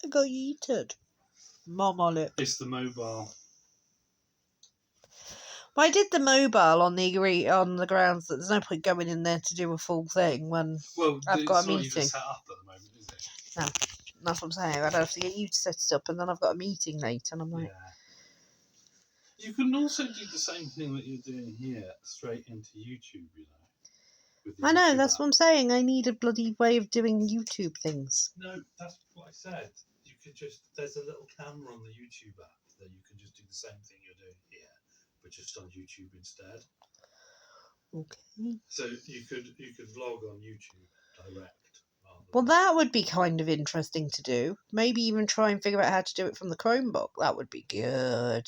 I got yeeted. Mom on it. It's the mobile. Well, I did the mobile on the grounds that there's no point going in there to do a full thing when I've got a meeting. It's not even set up at the moment, is it? No, that's what I'm saying. I'd have to get you to set it up, and then I've got a meeting later, and I'm like, You can also do the same thing that you're doing here, straight into YouTube, you know. With the I know, YouTube that's app. what I'm saying. I need a bloody way of doing YouTube things. No, that's what I said. You could just, there's a little camera on the YouTube app that you can just do the same thing you're doing here, but just on YouTube instead. Okay. So you could vlog on YouTube direct. Well, that would be kind of interesting to do. Maybe even try and figure out how to do it from the Chromebook. That would be good.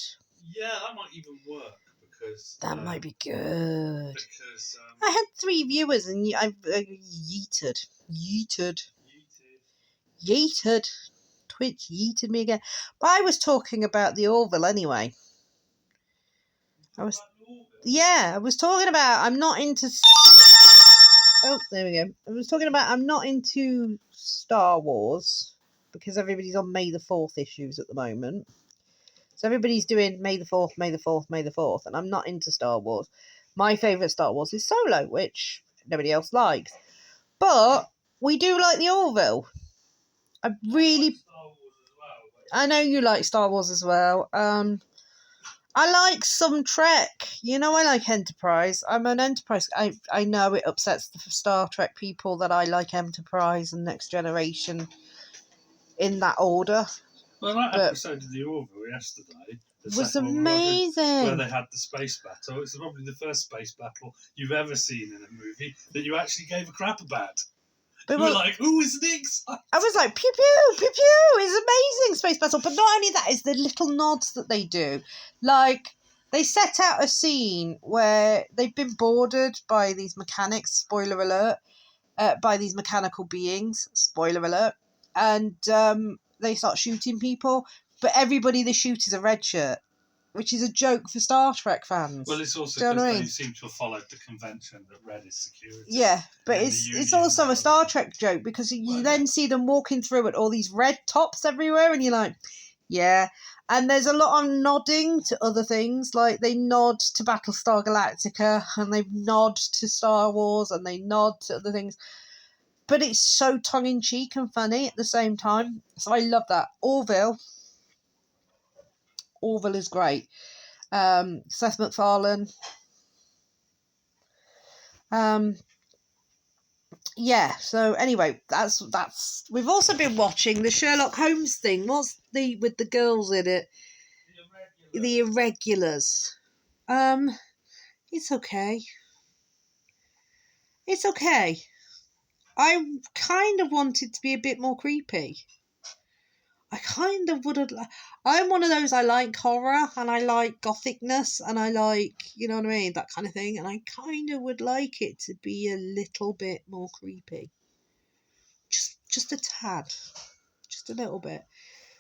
Yeah, that might even work because... That might be good. Because... I had 3 viewers and I've yeeted. Twitch yeeted me again. But I was talking about the Orville anyway. I was talking about I'm not into... Oh, there we go. I was talking about I'm not into Star Wars because everybody's on May the 4th issues at the moment. So everybody's doing May the 4th, May the 4th, May the 4th, and I'm not into Star Wars. My favourite Star Wars is Solo, which nobody else likes. But we do like the Orville. I know you like Star Wars as well. I like some Trek. You know, I like Enterprise. I'm an Enterprise. I know it upsets the Star Trek people that I like Enterprise and Next Generation in that order. Well, that episode of the Orville yesterday was amazing. Where they had the space battle. It's probably the first space battle you've ever seen in a movie that you actually gave a crap about. But you were like, ooh, isn't it exciting? I was like, pew, pew, pew, pew. It's amazing, space battle. But not only that, it's the little nods that they do. Like, they set out a scene where they've been boarded by these mechanics, spoiler alert, by these mechanical beings, spoiler alert, and they start shooting people. But everybody they shoot is a red shirt, which is a joke for Star Trek fans. Well, it's also because they seem to have followed the convention that red is security. Yeah, but it's also a Star Trek joke because you then see them walking through at all these red tops everywhere, and you're like, yeah. And there's a lot of nodding to other things, like they nod to Battlestar Galactica, and they nod to Star Wars, and they nod to other things. But it's so tongue-in-cheek and funny at the same time. So I love that. Orville is great. Seth MacFarlane. Yeah, so anyway, that's we've also been watching the Sherlock Holmes thing. What's with the girls in it? The Irregulars. It's okay. It's okay. I kind of wanted to be a bit more creepy. I kind of would have... I'm one of those, I like horror, and I like gothicness, and I like, you know what I mean, that kind of thing, and I kind of would like it to be a little bit more creepy. Just a tad. Just a little bit.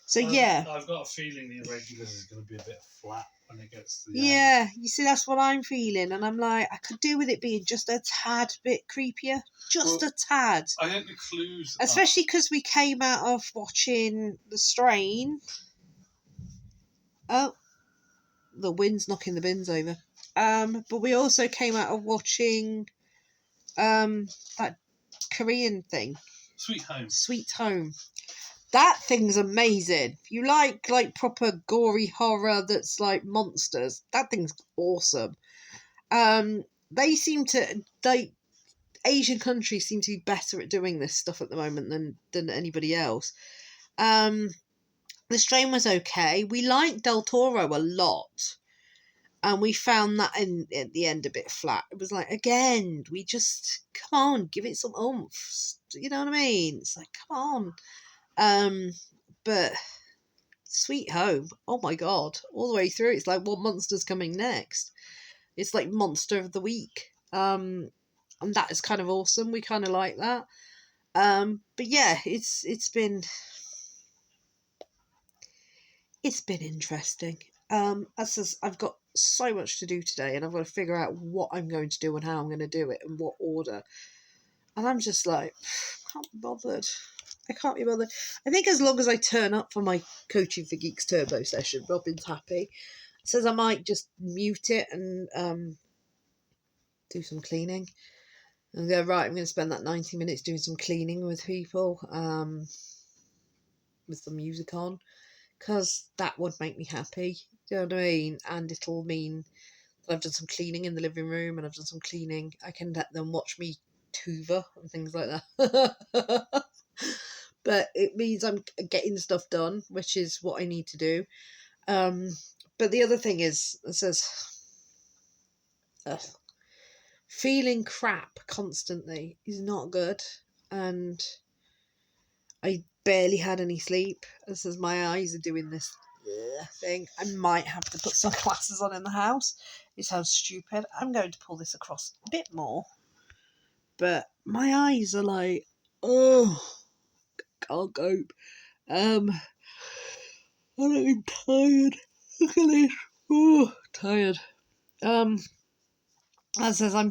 So, yeah. I've got a feeling the Irregulars is going to be a bit flat when it gets to the end. You see, that's what I'm feeling, and I'm like, I could do with it being just a tad bit creepier. Just a tad. I think the clues... Especially because we came out of watching The Strain. Oh, the wind's knocking the bins over. But we also came out of watching that Korean thing. Sweet Home. That thing's amazing. If you like proper gory horror that's like monsters, that thing's awesome. They seem to... Asian countries seem to be better at doing this stuff at the moment than anybody else. The Strain was okay. We liked Del Toro a lot. And we found that at the end a bit flat. It was like, again, we just, come on, give it some oomph. You know what I mean? It's like, come on. But Sweet Home, oh my God, all the way through, it's like, what monster's coming next? It's like Monster of the Week. And that is kind of awesome. We kind of like that. But yeah, it's been interesting. I've got so much to do today, and I've got to figure out what I'm going to do and how I'm going to do it and what order. And I'm just like, can't be bothered. I can't be bothered. I think as long as I turn up for my Coaching for Geeks Turbo session, Robin's happy. Says I might just mute it and do some cleaning. And go, right, I'm going to spend that 90 minutes doing some cleaning with people, with the music on, because that would make me happy. Do you know what I mean? And it'll mean that I've done some cleaning in the living room and I've done some cleaning. I can let them watch me hoover and things like that. But it means I'm getting stuff done, which is what I need to do. But the other thing is, it says, feeling crap constantly is not good. And I barely had any sleep. It says my eyes are doing this thing. I might have to put sunglasses on in the house. It sounds stupid. I'm going to pull this across a bit more. But my eyes are like, oh, can't cope. I'm tired. Look at this. Oh, tired. That says I'm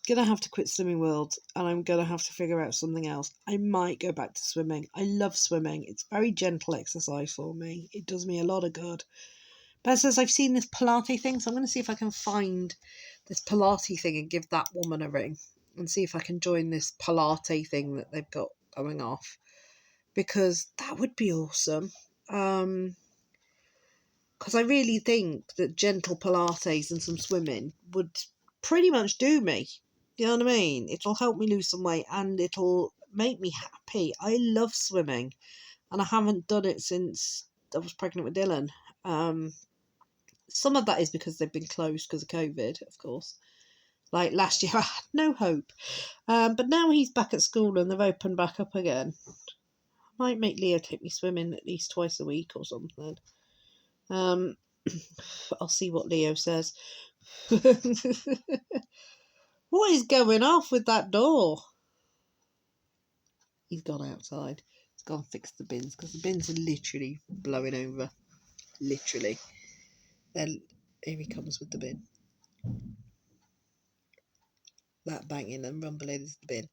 gonna have to quit Slimming World and I'm gonna have to figure out something else. I might go back to swimming. I love swimming. It's very gentle exercise for me. It does me a lot of good. But it says I've seen this Pilates thing, so I'm gonna see if I can find this Pilates thing and give that woman a ring and see if I can join this Pilates thing that they've got going off, because that would be awesome. Because I really think that gentle Pilates and some swimming would pretty much do me. You know what I mean? It'll help me lose some weight and it'll make me happy. I love swimming and I haven't done it since I was pregnant with Dylan. Some of that is because they've been closed because of COVID, of course. Like last year, I had no hope. But now he's back at school and they've opened back up again. I might make Leo take me swimming at least twice a week or something. I'll see what Leo says. What is going off with that door? He's gone outside. He's gone fix the bins because the bins are literally blowing over. Literally. Then here he comes with the bin. That banging and rumbling is the bin.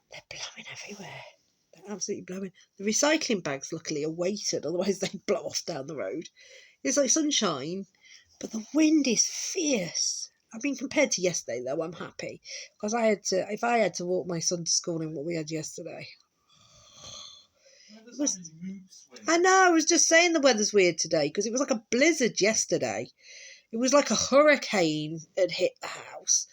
They're blowing everywhere. They're absolutely blowing. The recycling bags, luckily, are weighted, otherwise they'd blow off down the road. It's like sunshine, but the wind is fierce. I mean, compared to yesterday, though, I'm happy. Because if I had to walk my son to school in what we had yesterday. I know, I was just saying the weather's weird today, because it was like a blizzard yesterday. It was like a hurricane had hit the house.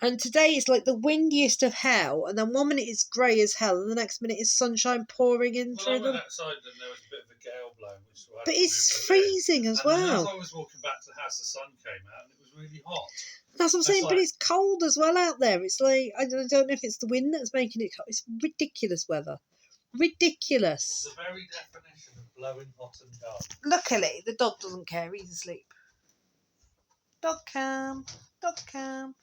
And today it's like the windiest of hell, and then 1 minute it's grey as hell, and the next minute it's sunshine pouring in through I went outside and there was a bit of a gale blowing. But it's freezing as well. And as I was walking back to the house, the sun came out and it was really hot. That's what I'm saying, but it's cold as well out there. It's like, I don't know if it's the wind that's making it cold. It's ridiculous weather. Ridiculous. It's the very definition of blowing hot and dark. Luckily, the dog doesn't care. He's asleep. Dog cam. Dog cam.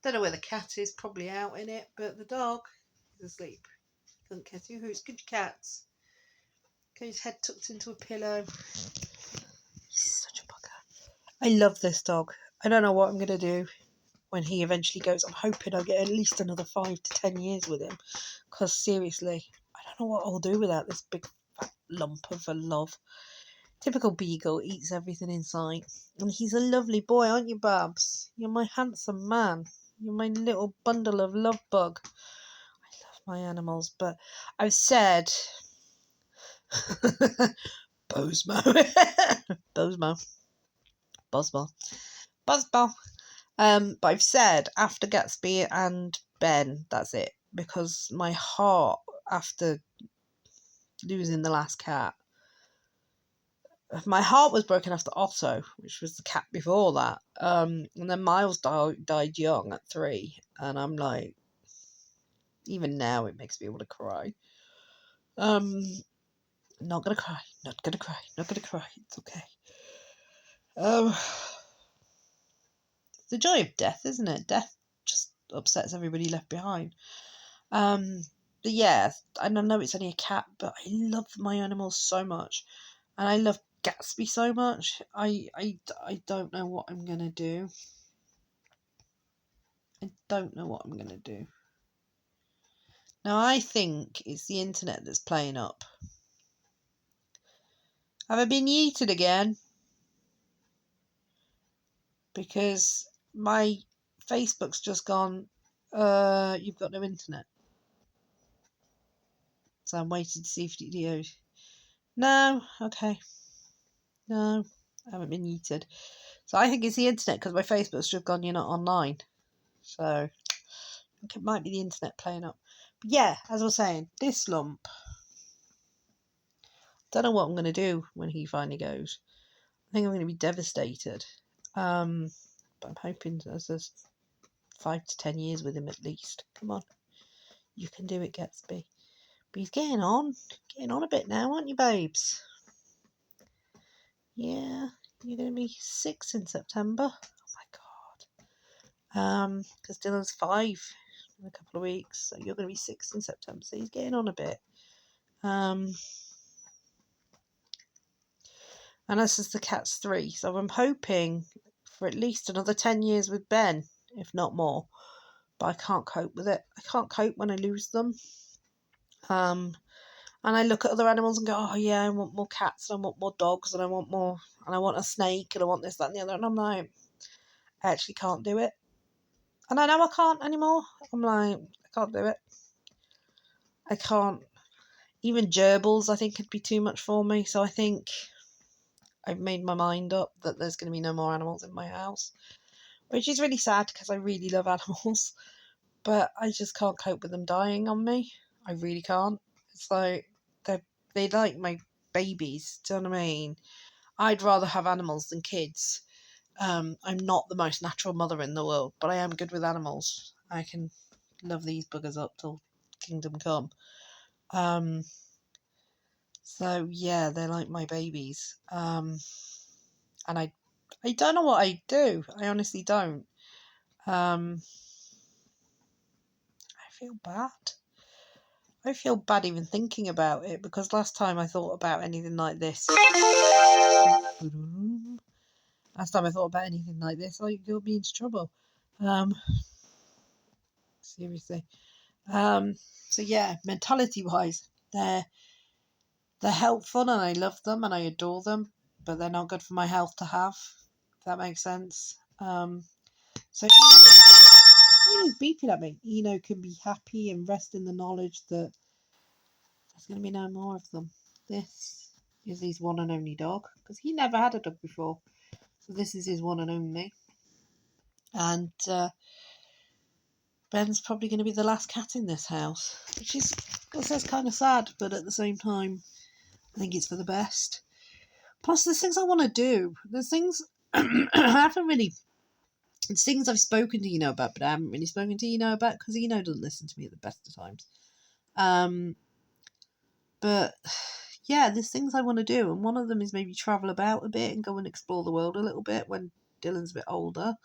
Don't know where the cat is, probably out in it, but the dog is asleep. Doesn't care two hoots. Good cats. Got his head tucked into a pillow. He's such a bugger. I love this dog. I don't know what I'm going to do when he eventually goes. I'm hoping I'll get at least another 5 to 10 years with him. Because seriously, I don't know what I'll do without this big fat lump of a love. Typical beagle, eats everything in sight. And he's a lovely boy, aren't you, Babs? You're my handsome man. You're my little bundle of love bug. I love my animals, but I've said... Bosmo. Buzzball. But I've said after Gatsby and Ben, that's it. Because my heart, after losing the last cat, my heart was broken after Otto, which was the cat before that. And then Miles died young at 3. And I'm like, even now it makes me want to cry. Not gonna cry. It's okay. The joy of death, isn't it? Death just upsets everybody left behind. But yeah, and I know it's only a cat, but I love my animals so much. And I love Gatsby so much. I don't know what I'm gonna do. I don't know what I'm gonna do. Now, I think it's the internet that's playing up. Have I been yeeted again? Because my Facebook's just gone, you've got no internet. So I'm waiting to see if it... No, okay. No, I haven't been yeeted. So I think it's the internet because my Facebook's just gone, you're not online. So I think it might be the internet playing up. But yeah, as I was saying, this lump, don't know what I'm going to do when he finally goes. I think I'm going to be devastated. But I'm hoping there's 5 to 10 years with him at least. Come on. You can do it, Gatsby. But he's getting on a bit now, aren't you, babes? Yeah, you're going to be 6 in September. Oh my God. Because Dylan's 5 in a couple of weeks, so you're going to be 6 in September. So he's getting on a bit. And this is the cat's 3, so I'm hoping for at least another 10 years with Ben, if not more. But I can't cope with it. I can't cope when I lose them. And I look at other animals and go, oh yeah, I want more cats, and I want more dogs, and I want more, and I want a snake, and I want this, that, and the other. And I'm like, I actually can't do it. And I know I can't anymore. I'm like, I can't do it. I can't. Even gerbils, I think, could be too much for me. So I think I've made my mind up that there's going to be no more animals in my house, which is really sad because I really love animals, but I just can't cope with them dying on me. I really can't. It's like they like my babies. Do you know what I mean? I'd rather have animals than kids. I'm not the most natural mother in the world, but I am good with animals. I can love these buggers up till kingdom come. So yeah, they're like my babies. And I don't know what I'd do. I honestly don't. I feel bad. I feel bad even thinking about it because last time I thought about anything like this. Last time I thought about anything like this, I could be into trouble. Seriously. So yeah, mentality wise, they're helpful and I love them and I adore them, but they're not good for my health to have. If that makes sense. So Eno's beeping at me. Eno can be happy and rest in the knowledge that there's going to be no more of them. This is his one and only dog because he never had a dog before, so this is his one and only. And Ben's probably going to be the last cat in this house, which is, I guess, kind of sad, but at the same time, I think it's for the best. Plus, there's things I want to do. There's things I haven't really. It's things I've spoken to Eno about, but I haven't really spoken to Eno about because Eno doesn't listen to me at the best of times. But yeah, there's things I want to do, and one of them is maybe travel about a bit and go and explore the world a little bit when Dylan's a bit older.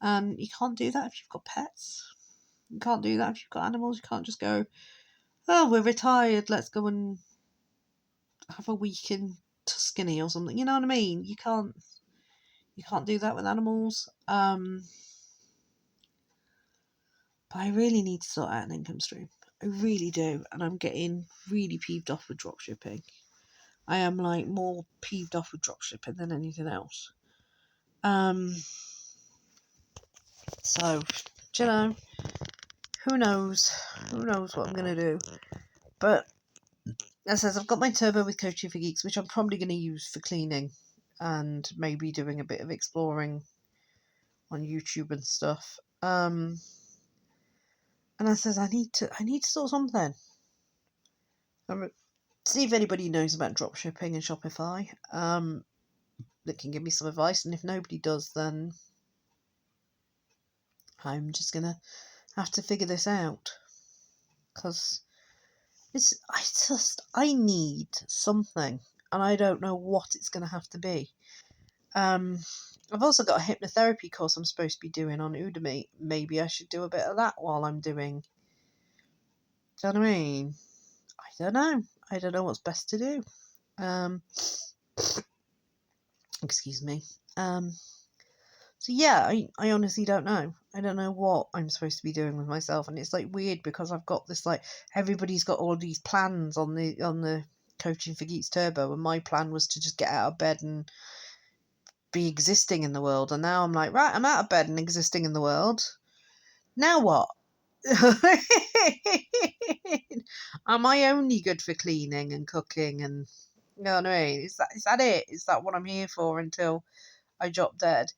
And you can't do that if you've got pets. You can't do that if you've got animals. You can't just go, oh, we're retired, let's go and have a week in Tuscany or something. You know what I mean? You can't do that with animals. But I really need to sort out an income stream. I really do. And I'm getting really peeved off with dropshipping. I am like more peeved off with dropshipping than anything else. So, do you know, who knows what I'm going to do. But as I said, I've got my turbo with Coaching for Geeks, which I'm probably going to use for cleaning and maybe doing a bit of exploring on YouTube and stuff. And I said I need to sort something. See if anybody knows about dropshipping and Shopify. That can give me some advice, and if nobody does, then I'm just gonna have to figure this out. Because I need something, and I don't know what it's gonna have to be. I've also got a hypnotherapy course I'm supposed to be doing on Udemy. Maybe I should do a bit of that while I'm doing. Do you know what I mean? I don't know. I don't know what's best to do. Excuse me. So So yeah, I honestly don't know. I don't know what I'm supposed to be doing with myself, and it's like weird because I've got this like everybody's got all these plans on the Coaching for Geeks Turbo, and my plan was to just get out of bed and be existing in the world, and now I'm like, right, I'm out of bed and existing in the world. Now what? Am I only good for cleaning and cooking and you know what I mean? Is that it? Is that what I'm here for until I drop dead?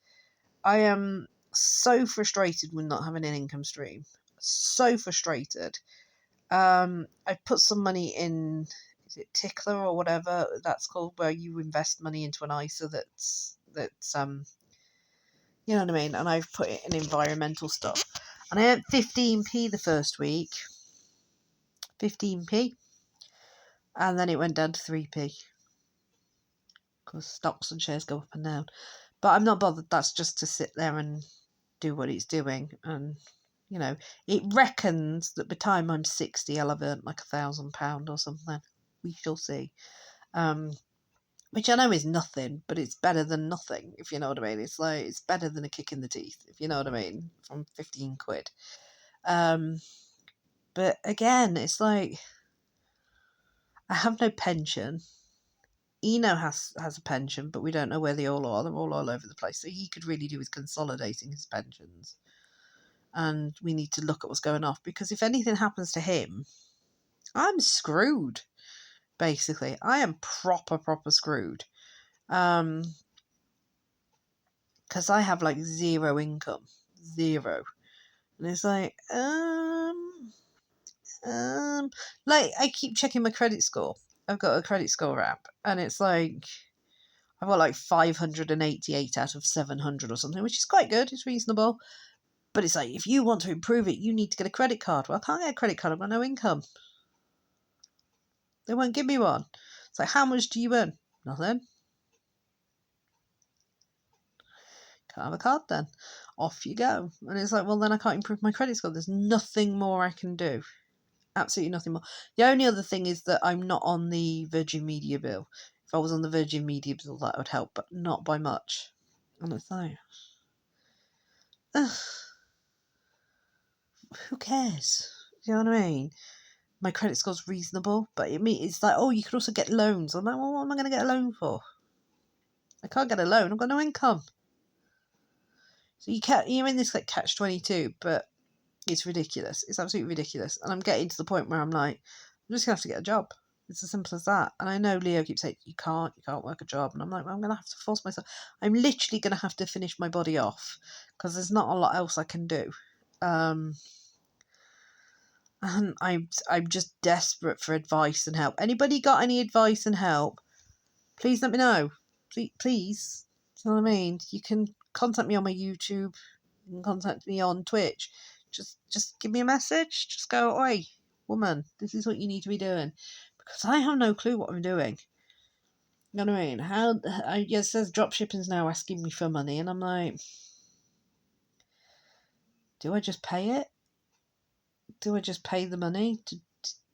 I am so frustrated with not having an income stream. So frustrated. I put some money in, is it Tickler or whatever that's called, where you invest money into an ISA that's you know what I mean? And I've put it in environmental stuff. And I earned 15p the first week. 15p. And then it went down to 3p. Because stocks and shares go up and down. But I'm not bothered. That's just to sit there and do what it's doing. And, you know, it reckons that by the time I'm 60, I'll have earned like £1,000 or something. We shall see. Which I know is nothing, but it's better than nothing, if you know what I mean. It's like, it's better than a kick in the teeth, if you know what I mean, from 15 quid. But again, it's like, I have no pension. Eno has a pension, but we don't know where they all are. They're all over the place. So he could really do with consolidating his pensions. And we need to look at what's going off, because if anything happens to him, I'm screwed, basically. I am proper screwed. Because I have like zero income. Zero. And it's like, like I keep checking my credit score. I've got a credit score app, and it's like I've got like 588 out of 700 or something, which is quite good. It's reasonable. But it's like, if you want to improve it, you need to get a credit card. Well, I can't get a credit card. I've got no income. They won't give me one. It's like, how much do you earn? Nothing. Can't have a card then. Off you go. And it's like, well, then I can't improve my credit score. There's nothing more I can do. Absolutely nothing more. The only other thing is that I'm not on the Virgin Media bill. If I was on the Virgin Media bill, that would help, but not by much. And it's like, ugh, who cares? Do you know what I mean? My credit score's reasonable, but it's like, oh, you could also get loans. I'm like, well, what am I going to get a loan for? I can't get a loan. I've got no income. So you're in this like catch-22, but it's ridiculous. It's absolutely ridiculous. And I'm getting to the point where I'm like, I'm just going to have to get a job. It's as simple as that. And I know Leo keeps saying, you can't work a job. And I'm like, well, I'm going to have to force myself. I'm literally going to have to finish my body off because there's not a lot else I can do. And I'm just desperate for advice and help. Anybody got any advice and help? Please let me know. Please. Do you know what I mean? You can contact me on my YouTube. You can contact me on Twitch. Just give me a message. Just go, oi, woman, this is what you need to be doing. Because I have no clue what I'm doing. You know what I mean? It says dropshipping's now asking me for money, and I'm like, do I just pay it? Do I just pay the money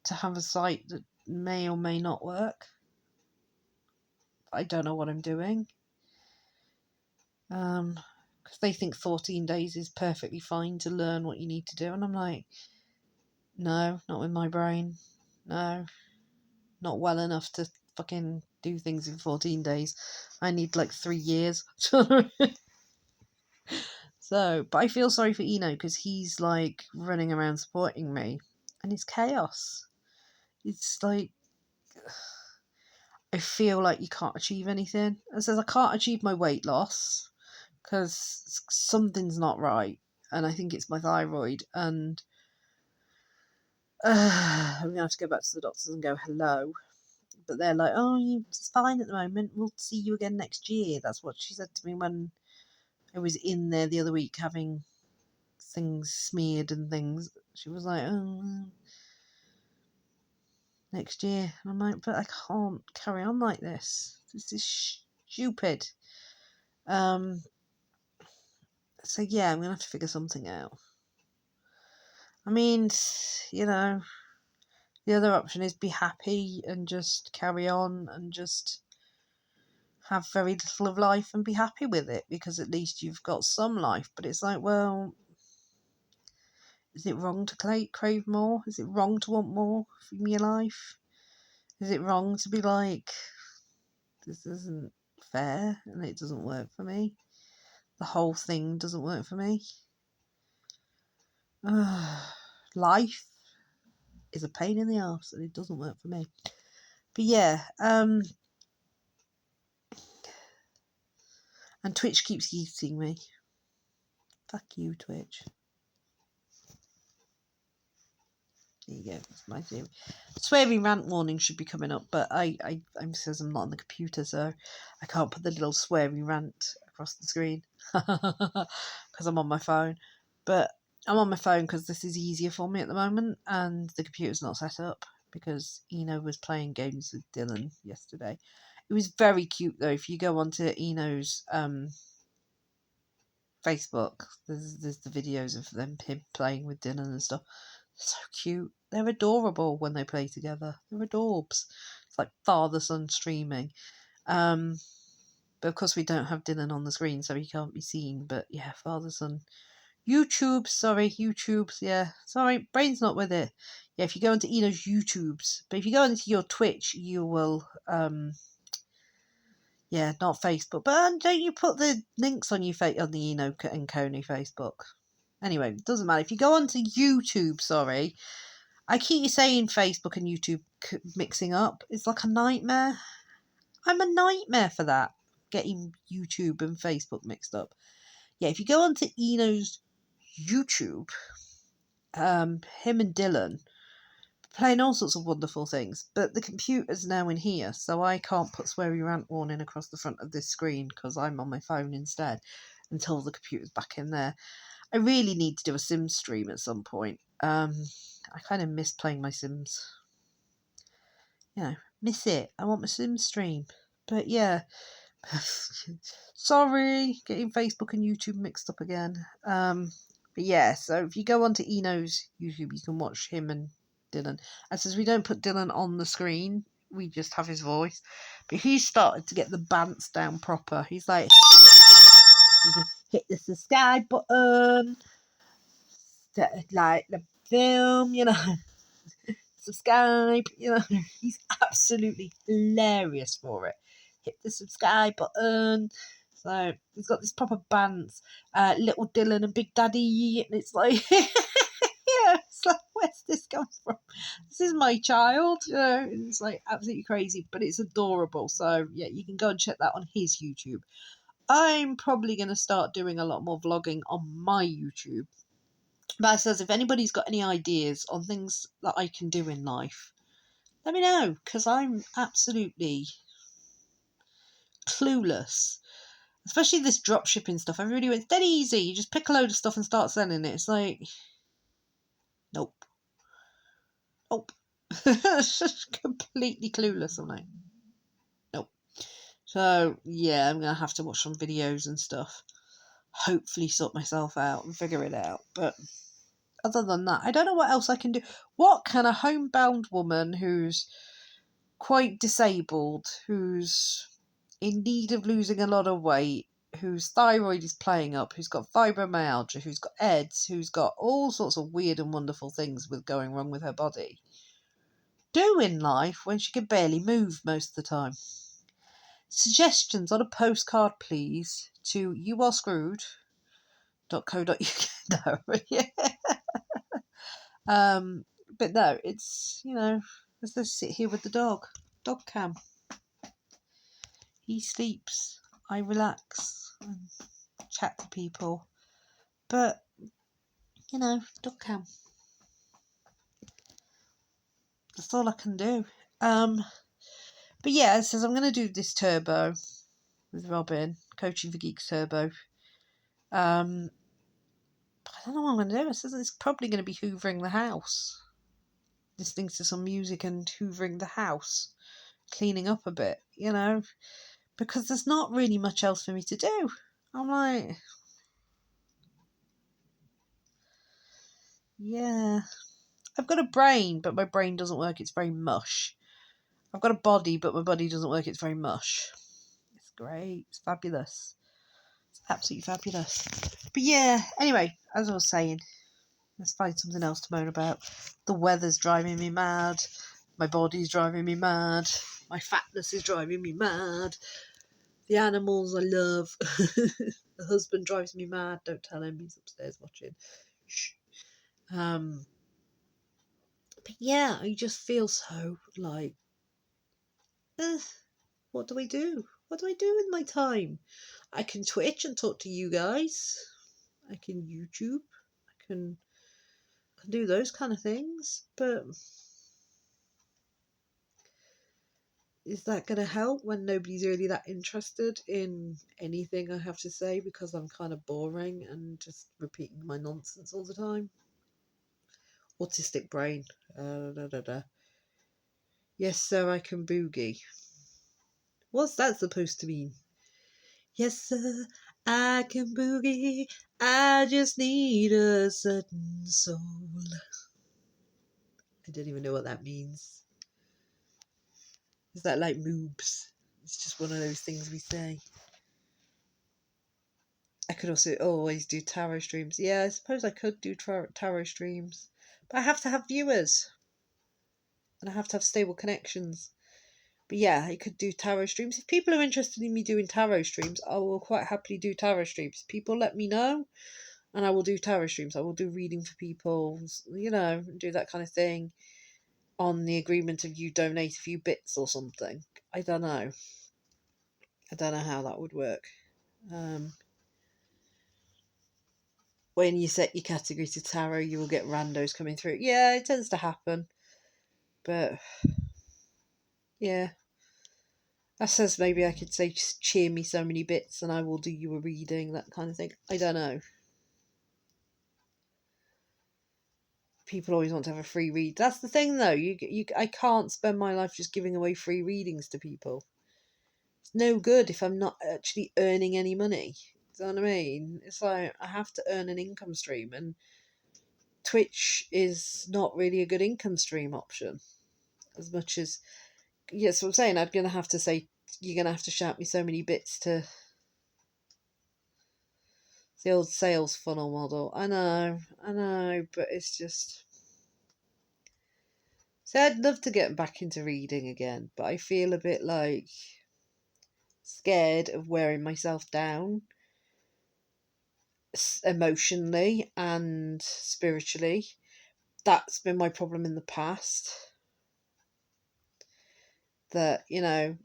to have a site that may or may not work? I don't know what I'm doing. Because they think 14 days is perfectly fine to learn what you need to do, and I'm like, no, not with my brain. No, not well enough to fucking do things in 14 days. I need like 3 years. So, but I feel sorry for Eno because he's like running around supporting me, and it's chaos. It's like, I feel like you can't achieve anything. It says I can't achieve my weight loss because something's not right, and I think it's my thyroid, and I'm going to have to go back to the doctors and go hello. But they're like, oh, it's fine at the moment. We'll see you again next year. That's what she said to me when I was in there the other week having things smeared and things. She was like, oh, next year. And I'm like, but I can't carry on like this. This is stupid. So yeah, I'm going to have to figure something out. I mean, you know, the other option is be happy and just carry on and just have very little of life and be happy with it, because at least you've got some life. But it's like, well, is it wrong to crave more? Is it wrong to want more from your life? Is it wrong to be like, this isn't fair and it doesn't work for me? The whole thing doesn't work for me. Life is a pain in the arse and it doesn't work for me. But yeah, and Twitch keeps eating me. Fuck you, Twitch. There you go. That's my theory. Swearing rant warning should be coming up, but I'm says I'm not on the computer, so I can't put the little swearing rant across the screen because I'm on my phone. But I'm on my phone because this is easier for me at the moment, and the computer's not set up because Eno was playing games with Dylan yesterday. It was very cute though. If you go onto Eno's Facebook, there's the videos of him playing with Dylan and stuff. So cute. They're adorable when they play together. They're adorbs. It's like father-son streaming. But of course we don't have Dylan on the screen, so he can't be seen. But yeah, father-son. YouTubes, yeah. Sorry, brain's not with it. Yeah, if you go into Eno's YouTubes. But if you go into your Twitch, you will, yeah, not Facebook. But don't you put the links on your on the Eno and Coney Facebook? Anyway, it doesn't matter. If you go onto YouTube, sorry, I keep saying Facebook and YouTube mixing up. It's like a nightmare. I'm a nightmare for that, getting YouTube and Facebook mixed up. Yeah, if you go onto Eno's YouTube, him and Dylan playing all sorts of wonderful things, but the computer's now in here, so I can't put sweary rant warning across the front of this screen because I'm on my phone instead until the computer's back in there. I really need to do a Sims stream at some point. I kind of miss playing my Sims. You know, miss it. I want my Sims stream. But yeah, sorry, getting Facebook and YouTube mixed up again. But yeah, so if you go onto Eno's YouTube, you can watch him and Dylan. And since we don't put Dylan on the screen, we just have his voice. But he's started to get the bants down proper. He's like, hit the subscribe button, like the film, you know, subscribe, you know. He's absolutely hilarious for it. Hit the subscribe button. So he's got this proper bants, little Dylan and Big Daddy, and it's like, yeah, it's like, where's this come from? This is my child, you know. It's like absolutely crazy, but it's adorable. So yeah, you can go and check that on his YouTube. I'm probably going to start doing a lot more vlogging on my YouTube. But I says, if anybody's got any ideas on things that I can do in life, let me know, because I'm absolutely clueless. Especially this drop shipping stuff. Everybody went, dead easy. You just pick a load of stuff and start selling it. It's like, nope. Nope. Completely clueless, am I? Nope. So, yeah, I'm going to have to watch some videos and stuff. Hopefully sort myself out and figure it out. But other than that, I don't know what else I can do. What can a homebound woman who's quite disabled, who's in need of losing a lot of weight, whose thyroid is playing up, who's got fibromyalgia, who's got EDS, who's got all sorts of weird and wonderful things going wrong with her body, do in life when she can barely move most of the time? Suggestions on a postcard, please, to youarescrewed.co.uk. No, yeah. But no, it's, you know, let's just sit here with the dog. Dog cam. He sleeps. I relax and chat to people. But, you know, dog cam. That's all I can do. But yeah, it says I'm going to do this turbo with Robin, Coaching for Geeks Turbo. I don't know what I'm going to do. It says it's probably going to be hoovering the house. Listening to some music and hoovering the house. Cleaning up a bit, you know. Because there's not really much else for me to do. I'm like, yeah. I've got a brain, but my brain doesn't work. It's very mush. I've got a body, but my body doesn't work. It's very mush. great. It's fabulous. It's absolutely fabulous. But yeah, anyway, as I was saying, let's find something else to moan about. The weather's driving me mad. My body's driving me mad. My fatness is driving me mad. The animals I love. The husband drives me mad. Don't tell him, he's upstairs watching. Shh. But yeah, I just feel so like, what do I do? What do I do with my time? I can Twitch and talk to you guys. I can YouTube. I can do those kind of things. But is that going to help when nobody's really that interested in anything I have to say because I'm kind of boring and just repeating my nonsense all the time? Autistic brain. Yes, sir, I can boogie. What's that supposed to mean? Yes, sir, I can boogie. I just need a certain soul. I don't even know what that means. Is that like moobs? It's just one of those things we say. I could also always do tarot streams. Yeah, I suppose I could do tarot streams. But I have to have viewers. And I have to have stable connections. But yeah, I could do tarot streams. If people are interested in me doing tarot streams, I will quite happily do tarot streams. People let me know, and I will do tarot streams. I will do reading for people, do that kind of thing on the agreement of you donate a few bits or something. I don't know. I don't know how that would work. When you set your category to tarot, you will get randos coming through. Yeah, it tends to happen. But, yeah. That says maybe I could say, just cheer me so many bits and I will do you a reading, that kind of thing. I don't know. People always want to have a free read. That's the thing, though. I can't spend my life just giving away free readings to people. It's no good if I'm not actually earning any money. Do you know what I mean? It's like I have to earn an income stream, and Twitch is not really a good income stream option. As much as, yes, what I'm saying, I'm going to have to say, you're going to have to shout me so many bits to... The old sales funnel model. I know, but it's just... So I'd love to get back into reading again, but I feel a bit like scared of wearing myself down emotionally and spiritually. That's been my problem in the past. That, I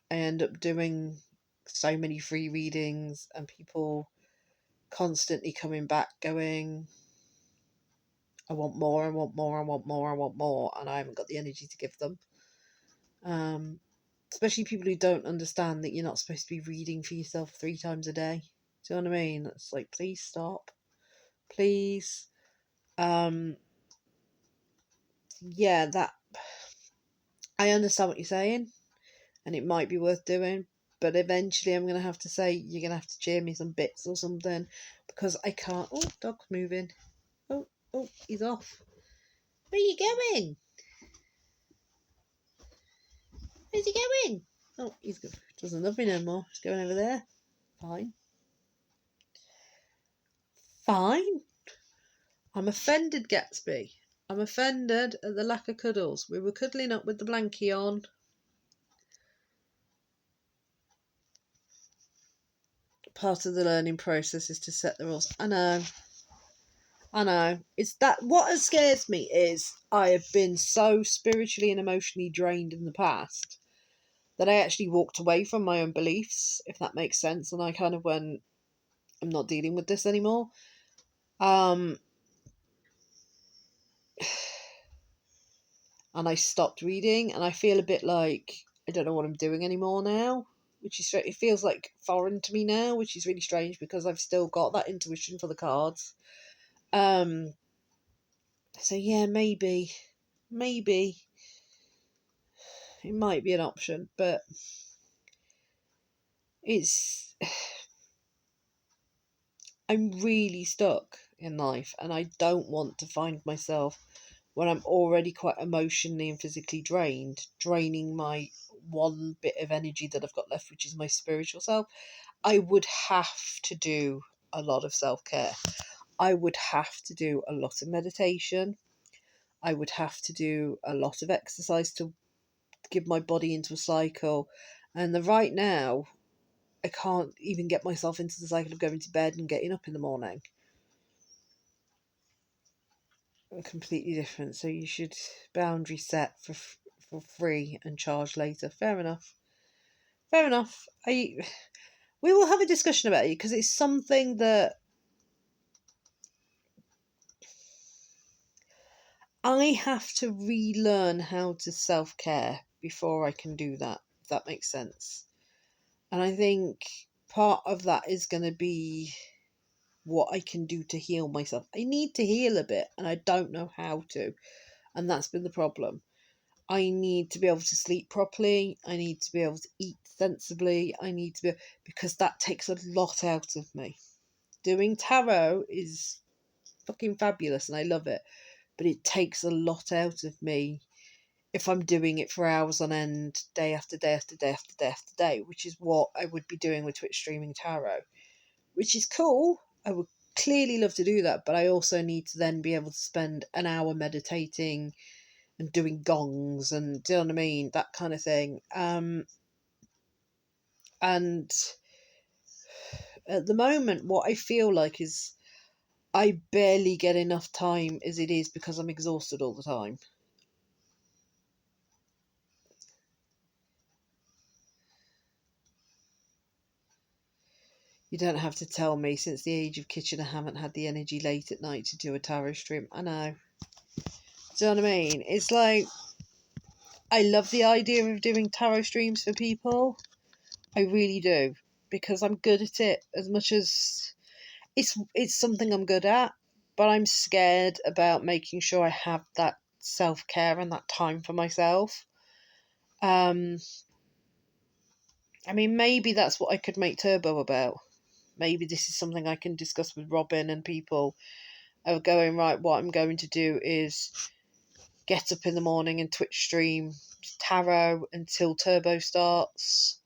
end up doing so many free readings and people constantly coming back going, I want more, I want more, I want more, I want more, and I haven't got the energy to give them. Especially people who don't understand that you're not supposed to be reading for yourself 3 times a day. Do you know what I mean? It's like, please stop. Please. Yeah, that... I understand what you're saying, and it might be worth doing, but eventually I'm going to have to say, you're going to have to cheer me some bits or something, because I can't... Oh, dog's moving. Oh, he's off. Where are you going? Where's he going? Oh, he's good. Doesn't love me no more. He's going over there. Fine. I'm offended, Gatsby. I'm offended at the lack of cuddles. We were cuddling up with the blankie on. Part of the learning process is to set the rules. I know. It's that what scares me is I have been so spiritually and emotionally drained in the past that I actually walked away from my own beliefs, if that makes sense, and I kind of went, I'm not dealing with this anymore. And I stopped reading, and I feel a bit like I don't know what I'm doing anymore now, which is, it feels like foreign to me now, which is really strange because I've still got that intuition for the cards. So yeah, maybe it might be an option, but I'm really stuck in life, and I don't want to find myself when I'm already quite emotionally and physically drained, draining my one bit of energy that I've got left, which is my spiritual self, I would have to do a lot of self-care. I would have to do a lot of meditation. I would have to do a lot of exercise to give my body into a cycle. And right now, I can't even get myself into the cycle of going to bed and getting up in the morning. Completely different. So you should boundary set for free and charge later. Fair enough. Fair enough. We will have a discussion about it because it's something that I have to relearn how to self-care before I can do that, if that makes sense. And I think part of that is going to be what I can do to heal myself. I need to heal a bit and I don't know how to. And that's been the problem. I need to be able to sleep properly. I need to be able to eat sensibly. Because that takes a lot out of me. Doing tarot is fucking fabulous and I love it. But it takes a lot out of me if I'm doing it for hours on end, day after day after day after day after day, which is what I would be doing with Twitch streaming tarot, which is cool. I would clearly love to do that, but I also need to then be able to spend an hour meditating and doing gongs and, do you know what I mean? That kind of thing. And at the moment, what I feel like is I barely get enough time as it is because I'm exhausted all the time. You don't have to tell me, since the age of kitchen I haven't had the energy late at night to do a tarot stream. I know. Do you know what I mean? It's like, I love the idea of doing tarot streams for people. I really do. Because I'm good at it as much as it's something I'm good at. But I'm scared about making sure I have that self-care and that time for myself. I mean, maybe that's what I could make Turbo about. Maybe this is something I can discuss with Robin and people of going, right, what I'm going to do is get up in the morning and Twitch stream tarot until Turbo starts.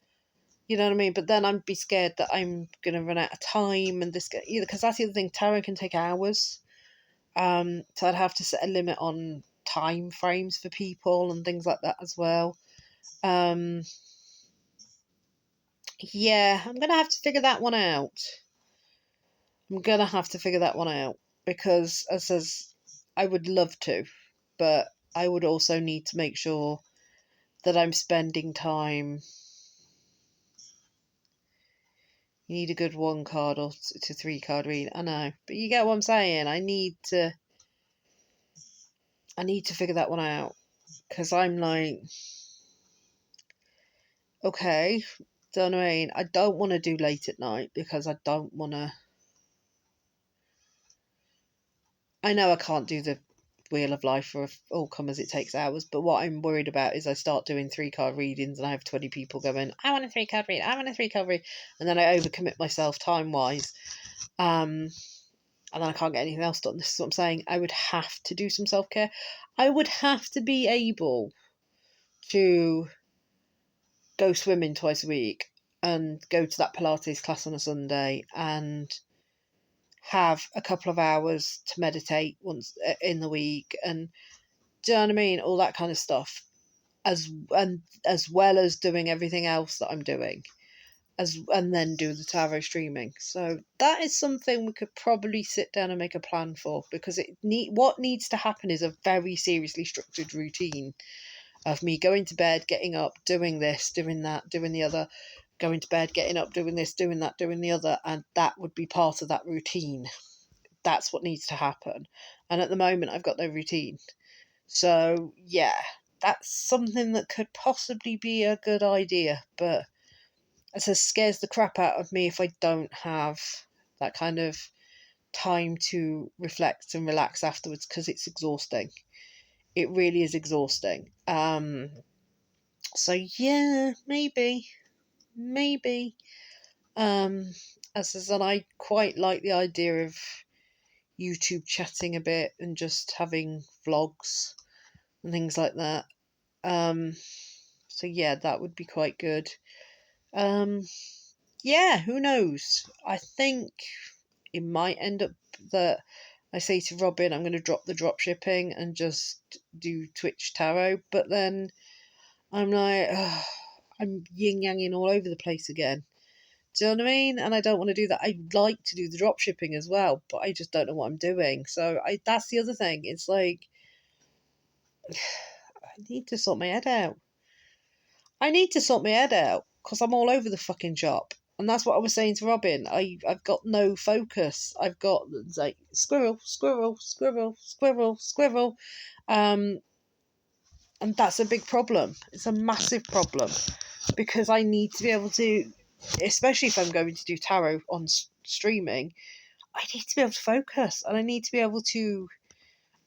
You know what I mean? But then I'd be scared that I'm going to run out of time and this, because that's the other thing, tarot can take hours. So I'd have to set a limit on time frames for people and things like that as well. Yeah, I'm going to have to figure that one out. Because, as I would love to, but I would also need to make sure that I'm spending time. You need a good 1 card or to 3 card read. I know, but you get what I'm saying. I need to figure that one out, because I'm like, okay, don't know what I mean. I don't want to do late at night because I don't want to. I know I can't do the Wheel of Life for all comers, it takes hours, but what I'm worried about is I start doing 3 card readings and I have 20 people going, I want a 3 card read, I want a 3 card read, and then I overcommit myself time wise, and then I can't get anything else done. This is what I'm saying. I would have to do some self-care. I would have to be able to go swimming twice a week and go to that Pilates class on a Sunday and have a couple of hours to meditate once in the week, and do you know what I mean? All that kind of stuff, as well as doing everything else that I'm doing, and then do the tarot streaming. So that is something we could probably sit down and make a plan for, because what needs to happen is a very seriously structured routine of me going to bed, getting up, doing this, doing that, doing the other, going to bed, getting up, doing this, doing that, doing the other, and that would be part of that routine. That's what needs to happen. And at the moment, I've got no routine. So, yeah, that's something that could possibly be a good idea, but it scares the crap out of me if I don't have that kind of time to reflect and relax afterwards, because it's exhausting. It really is exhausting. So yeah, maybe. As I said, I quite like the idea of YouTube chatting a bit and just having vlogs and things like that. So yeah, that would be quite good. Yeah, who knows? I think it might end up that I say to Robin, I'm going to drop the drop shipping and just do Twitch tarot. But then I'm like, I'm yin yanging all over the place again. Do you know what I mean? And I don't want to do that. I'd like to do the drop shipping as well, but I just don't know what I'm doing. So that's the other thing. It's like, I need to sort my head out. Because I'm all over the fucking shop. And that's what I was saying to Robin. I've got no focus. I've got like squirrel, squirrel, squirrel, squirrel, squirrel. And that's a big problem. It's a massive problem because I need to be able to, especially if I'm going to do tarot on streaming, I need to be able to focus and I need to be able to,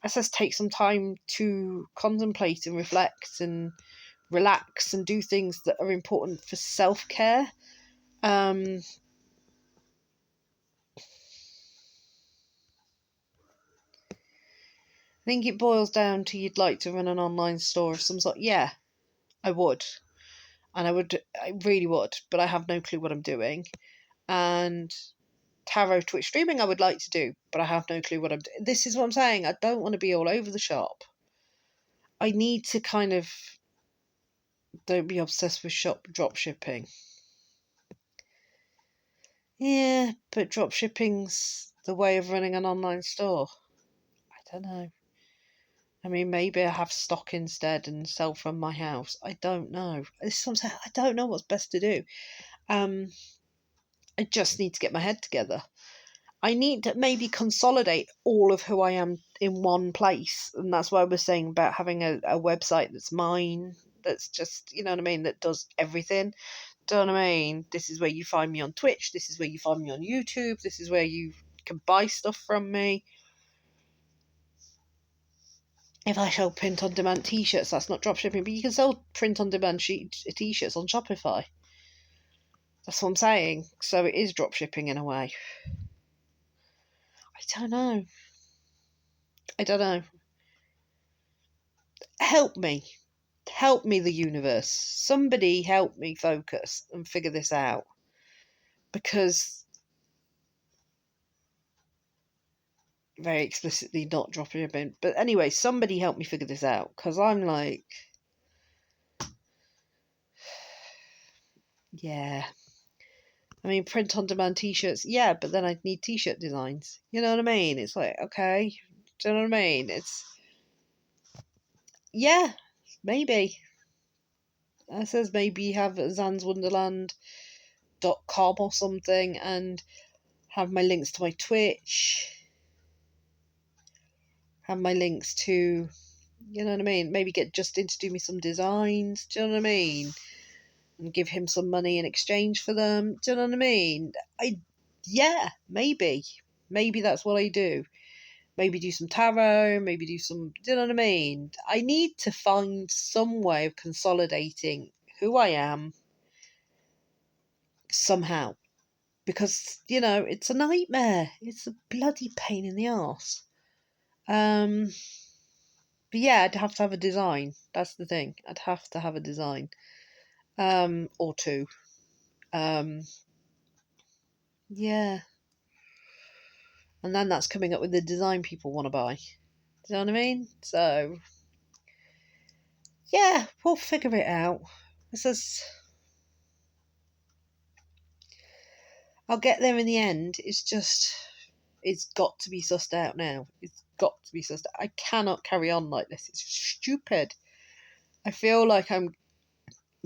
I suppose, take some time to contemplate and reflect and relax and do things that are important for self-care. I think it boils down to you'd like to run an online store of some sort. Yeah, I would. And I really would, but I have no clue what I'm doing. And tarot Twitch streaming I would like to do, but I have no clue what I'm doing. This is what I'm saying. I don't want to be all over the shop. I need to kind of don't be obsessed with drop shipping. Yeah, but drop shipping's the way of running an online store. I don't know. I mean, maybe I have stock instead and sell from my house. I don't know. I don't know what's best to do. I just need to get my head together. I need to maybe consolidate all of who I am in one place. And that's why I was saying about having a website that's mine, that's just, you know what I mean, that does everything. Do you know what I mean? This is where you find me on Twitch. This is where you find me on YouTube. This is where you can buy stuff from me. If I sell print-on-demand t-shirts, that's not dropshipping, but you can sell print-on-demand t-shirts on Shopify. That's what I'm saying. So it is dropshipping in a way. I don't know. Help me. Help me, the universe. Somebody help me focus and figure this out. Because very explicitly not dropshipping. But anyway, somebody help me figure this out. Because I'm like, yeah. I mean, print on demand t-shirts, yeah, but then I'd need t-shirt designs. You know what I mean? It's like, okay, do you know what I mean? It's, yeah, maybe. I says maybe have zanswonderland.com or something and have my links to my Twitch, have my links to, you know what I mean? Maybe get Justin to do me some designs, do you know what I mean? And give him some money in exchange for them, do you know what I mean? Yeah, maybe. Maybe that's what I do. Maybe do some tarot, maybe do some, do you know what I mean? I need to find some way of consolidating who I am somehow. Because, you know, it's a nightmare. It's a bloody pain in the arse. But yeah, I'd have to have a design. That's the thing. I'd have to have a design. Or two. Yeah. And then that's coming up with the design people want to buy. Do you know what I mean? So, yeah, we'll figure it out. This is... I'll get there in the end. It's got to be sussed out now. It's got to be sussed out. I cannot carry on like this. It's stupid. I feel like I'm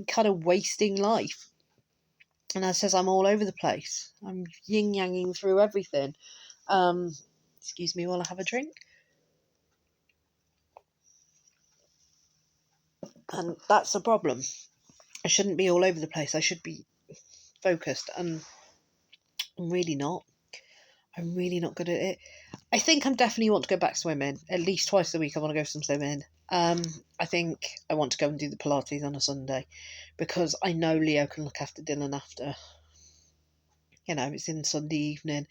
kind of wasting life. And I says I'm all over the place. I'm yin-yanging through everything. Excuse me while I have a drink. And that's the problem. I shouldn't be all over the place. I should be focused. And I'm really not. I'm really not good at it. I think I definitely want to go back swimming. At least twice a week I want to go some swimming. I think I want to go and do the Pilates on a Sunday because I know Leo can look after Dylan after. You know, it's in Sunday evening.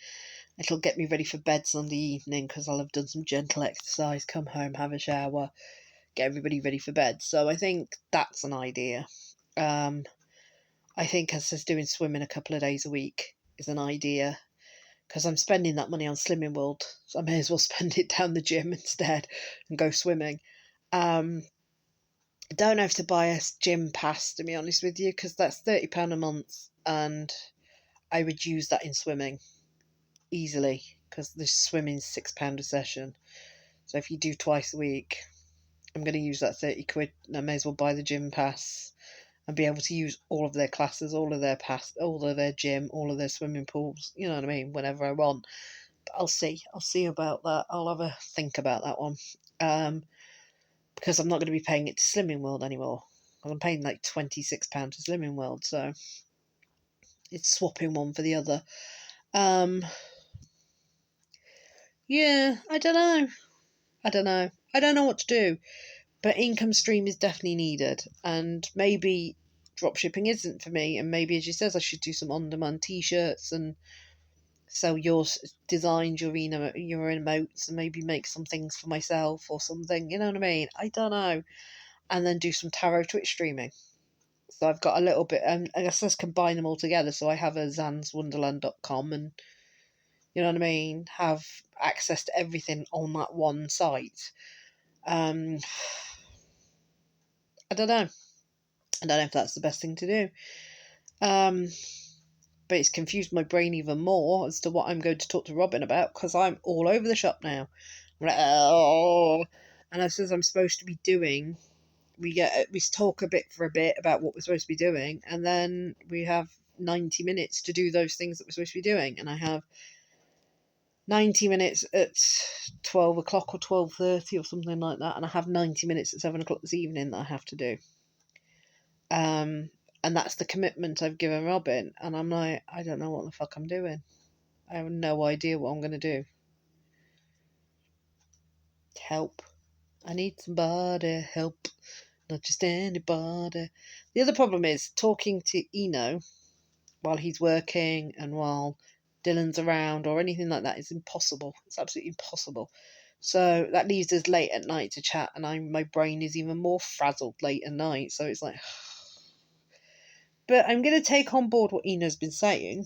It'll get me ready for bed Sunday evening because I'll have done some gentle exercise, come home, have a shower, get everybody ready for bed. So I think that's an idea. I think, as I says, doing swimming a couple of days a week is an idea, because I'm spending that money on Slimming World, so I may as well spend it down the gym instead and go swimming. I don't have to buy a gym pass, to be honest with you, because that's £30 a month, and I would use that in swimming easily, because the swimming's £6 a session. So if you do twice a week, I'm going to use that 30 quid, and I may as well buy the gym pass and be able to use all of their classes, all of their gym, all of their swimming pools, you know what I mean, whenever I want. But I'll see about that. I'll have a think about that one. Because I'm not going to be paying it to Slimming World anymore. I'm paying like £26 to Slimming World, so it's swapping one for the other. Yeah, I don't know. I don't know what to do. But income stream is definitely needed, and maybe dropshipping isn't for me, and maybe, as you says, I should do some on-demand t-shirts and sell your designs, your emotes, and maybe make some things for myself or something, you know what I mean? I don't know. And then do some tarot Twitch streaming. So I've got a little bit, I guess let's combine them all together. So I have a zanswonderland.com, and you know what I mean, have access to everything on that one site. I don't know. I don't know if that's the best thing to do. But it's confused my brain even more as to what I'm going to talk to Robin about, because I'm all over the shop now. I'm like, oh. And I says I'm supposed to be doing, we talk for a bit about what we're supposed to be doing, and then we have 90 minutes to do those things that we're supposed to be doing. And I have 90 minutes at 12 o'clock or 12:30 or something like that, and I have 90 minutes at 7 o'clock this evening that I have to do. And that's the commitment I've given Robin, and I'm like, I don't know what the fuck I'm doing. I have no idea what I'm going to do. Help. I need somebody, help. Not just anybody. The other problem is talking to Eno while he's working and while Dylan's around or anything like that is impossible. It's absolutely impossible. So that leaves us late at night to chat, and my brain is even more frazzled late at night. So it's like, but I'm going to take on board what Eno's been saying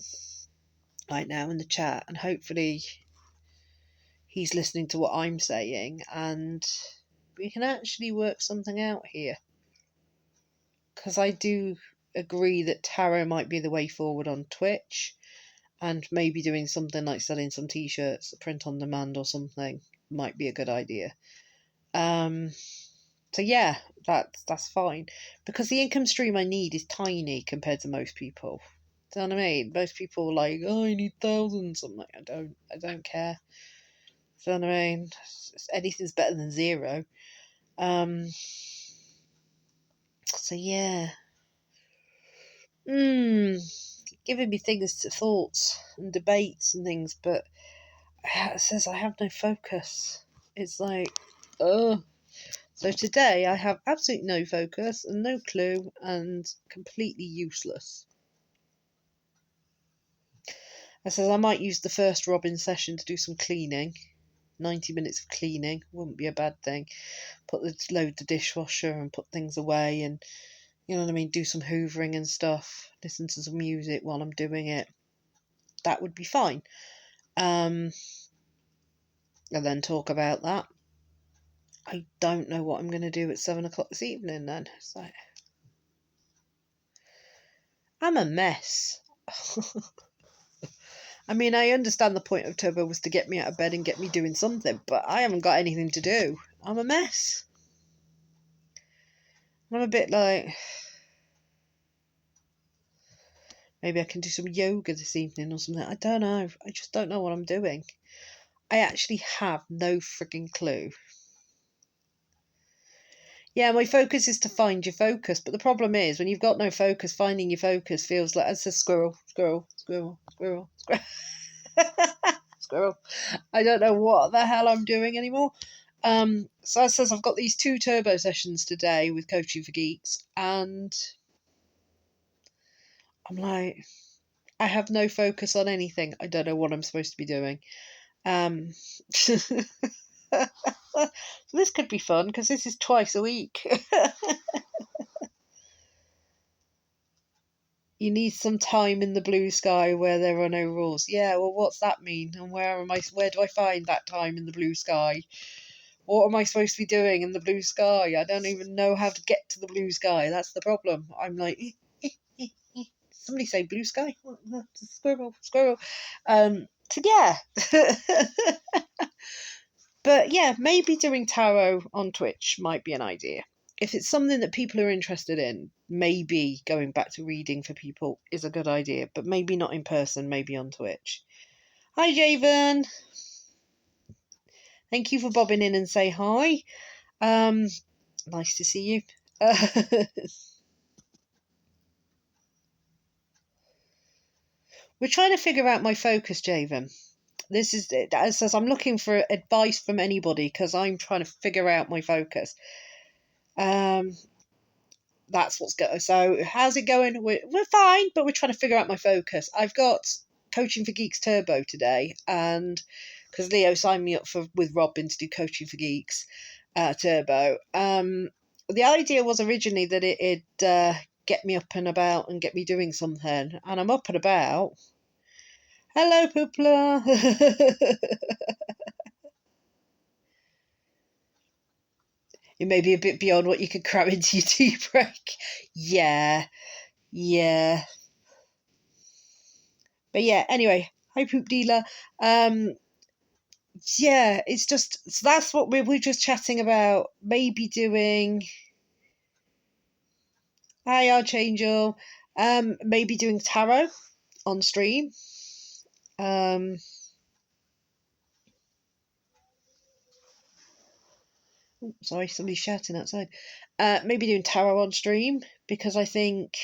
right now in the chat, and hopefully he's listening to what I'm saying, and we can actually work something out here. Because I do agree that tarot might be the way forward on Twitch, and maybe doing something like selling some t-shirts, print on demand or something might be a good idea. So yeah, that's fine, because the income stream I need is tiny compared to most people. Do you know what I mean? Most people are like, oh, I need thousands. I'm like, I don't care. Do you know what I mean? Anything's better than zero. So yeah. Giving me things to thoughts and debates and things, but it says I have no focus. It's like, oh. So today I have absolutely no focus and no clue and completely useless. I says I might use the first Robin session to do some cleaning. 90 minutes of cleaning wouldn't be a bad thing. Load the dishwasher and put things away, and you know what I mean, do some hoovering and stuff, listen to some music while I'm doing it. That would be fine. And then talk about that. I don't know what I'm going to do at 7 o'clock this evening then. It's like, I'm a mess. I mean, I understand the point of Turbo was to get me out of bed and get me doing something, but I haven't got anything to do. I'm a mess. I'm a bit like, maybe I can do some yoga this evening or something. I don't know. I just don't know what I'm doing. I actually have no frigging clue. Yeah, my focus is to find your focus, but the problem is when you've got no focus, finding your focus feels like it's a squirrel. Squirrel. I don't know what the hell I'm doing anymore. So as says, I've got these 2 turbo sessions today with Coaching for Geeks, and I'm like, I have no focus on anything. I don't know what I'm supposed to be doing. So this could be fun because this is twice a week. You need some time in the blue sky where there are no rules. Yeah, well, what's that mean? And where do I find that time in the blue sky? What am I supposed to be doing in the blue sky? I don't even know how to get to the blue sky. That's the problem. I'm like, somebody say blue sky? Squirrel, squirrel. So yeah. But yeah, maybe doing tarot on Twitch might be an idea. If it's something that people are interested in, maybe going back to reading for people is a good idea, but maybe not in person, maybe on Twitch. Hi, Javen. Thank you for bobbing in and say hi. Nice to see you. We're trying to figure out my focus, Javen. This is it. As says, I'm looking for advice from anybody because I'm trying to figure out my focus. That's what's going. So how's it going? We're fine, but we're trying to figure out my focus. I've got Coaching for Geeks Turbo today, and because Leo signed me up with Robin to do Coaching for Geeks Turbo. The idea was originally that it'd get me up and about and get me doing something, and I'm up and about. Hello, Poopla. It may be a bit beyond what you could cram into your tea break. Yeah. But yeah, anyway, hi Poop Dealer. Yeah, it's just so that's what we're just chatting about. Maybe doing. Hi Archangel. Maybe doing tarot on stream. Sorry, somebody's shouting outside. Maybe doing tarot on stream because I think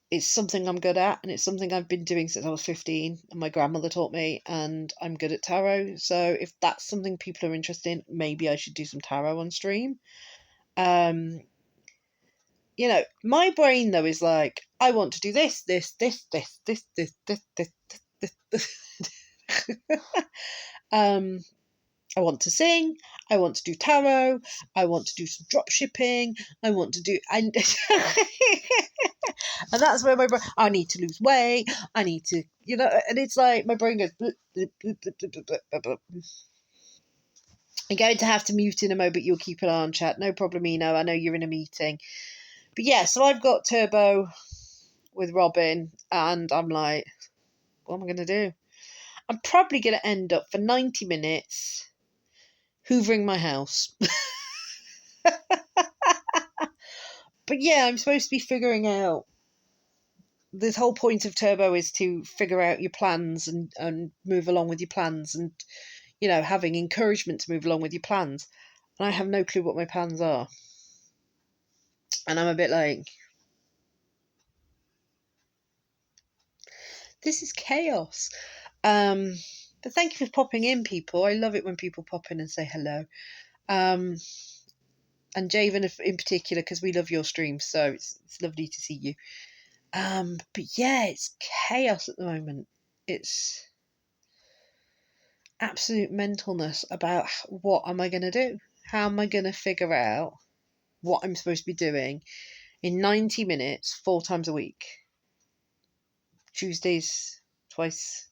it's something I'm good at and it's something I've been doing since I was 15 and my grandmother taught me and I'm good at tarot. So if that's something people are interested in, maybe I should do some tarot on stream. You know, my brain though is like, I want to do this. I want to sing. I want to do tarot. I want to do some drop shipping. I want to do and and that's where my brain. I need to lose weight. I need to, you know, and it's like my brain goes. I'm going to have to mute in a moment. You'll keep an eye on chat. No problemino. I know you're in a meeting. But yeah, so I've got Turbo with Robin, and I'm like, what am I going to do? I'm probably going to end up for 90 minutes hoovering my house. But yeah, I'm supposed to be figuring out. This whole point of Turbo is to figure out your plans and move along with your plans and, you know, having encouragement to move along with your plans. And I have no clue what my plans are. And I'm a bit like, this is chaos. But thank you for popping in, people. I love it when people pop in and say hello. And Javen in particular, because we love your streams, so it's lovely to see you. But yeah, it's chaos at the moment. It's absolute mentalness about what am I going to do? How am I going to figure out what I'm supposed to be doing in 90 minutes, 4 times a week? Tuesdays twice,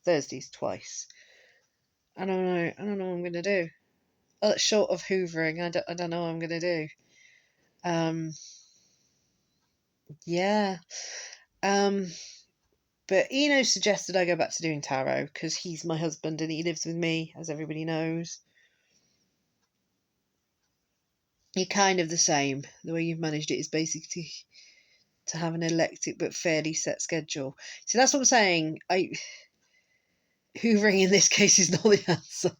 Thursdays twice. I don't know what I'm going to do. Short of hoovering, I don't know what I'm going to do. Yeah. But Eno suggested I go back to doing tarot because he's my husband and he lives with me, as everybody knows. You're kind of the same. The way you've managed it is basically to have an eclectic but fairly set schedule. So that's what I'm saying. Hoovering in this case is not the answer.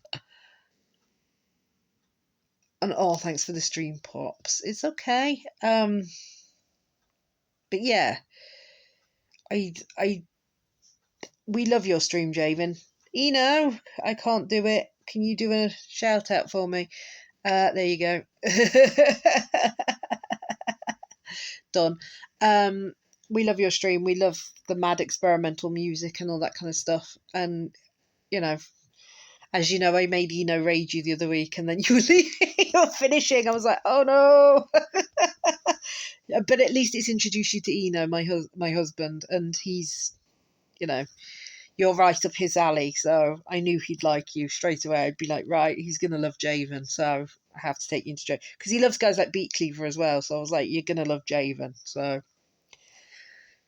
And thanks for the stream pops. It's okay. But yeah, we love your stream, Javen. Eno, I can't do it. Can you do a shout out for me? There you go. Done. We love your stream. We love the mad experimental music and all that kind of stuff. And, you know, As you know, I made Eno raid you the other week, and then you were finishing. I was like, oh no. But at least it's introduced you to Eno, my husband, and he's, you're right up his alley. So I knew he'd like you straight away. I'd be like, right, he's going to love Javen. So I have to take you into Javen. Because he loves guys like Beat Cleaver as well. So I was like, you're going to love Javen. So,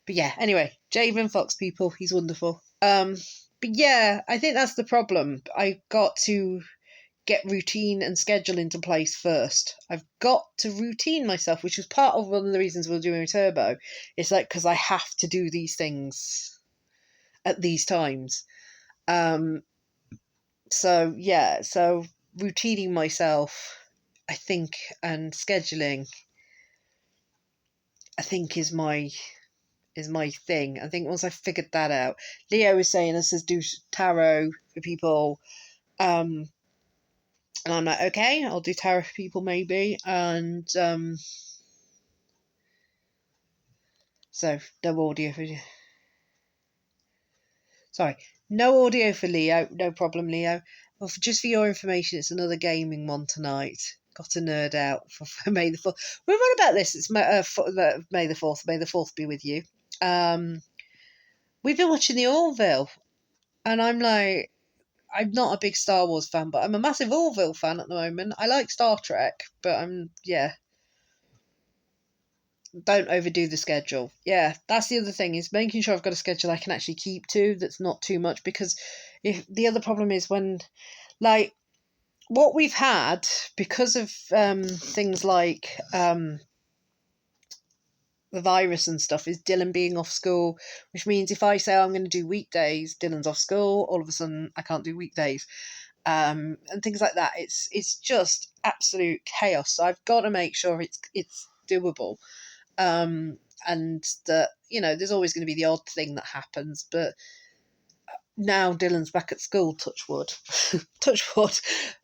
but yeah, anyway, Javen Fox people, he's wonderful. But yeah, I think that's the problem. I got to get routine and schedule into place first. I've got to routine myself, which was part of one of the reasons we're doing a turbo. It's like, because I have to do these things at these times. So yeah, so routining myself, I think, and scheduling, I think is my thing. I think once I figured that out, Leo was saying us to do tarot for people, and I'm like, okay, I'll do tarot for people maybe, and so no audio for you. Sorry, no audio for Leo. No problem, Leo. Well, just for your information, it's another gaming one tonight. Got to nerd out for May the 4th. We're on about this. It's May the 4th. May the 4th be with you. We've been watching the Orville, and I'm like, I'm not a big Star Wars fan, but I'm a massive Orville fan at the moment. I like Star Trek, but don't overdo the schedule. Yeah, that's the other thing, is making sure I've got a schedule I can actually keep to that's not too much, because if the other problem is when, like, what we've had because of things like the virus and stuff is Dylan being off school, which means if I say I'm going to do weekdays, Dylan's off school, all of a sudden I can't do weekdays, and things like that. It's just absolute chaos. So I've got to make sure it's doable, and that there's always going to be the odd thing that happens, but now Dylan's back at school, touch wood, touch wood,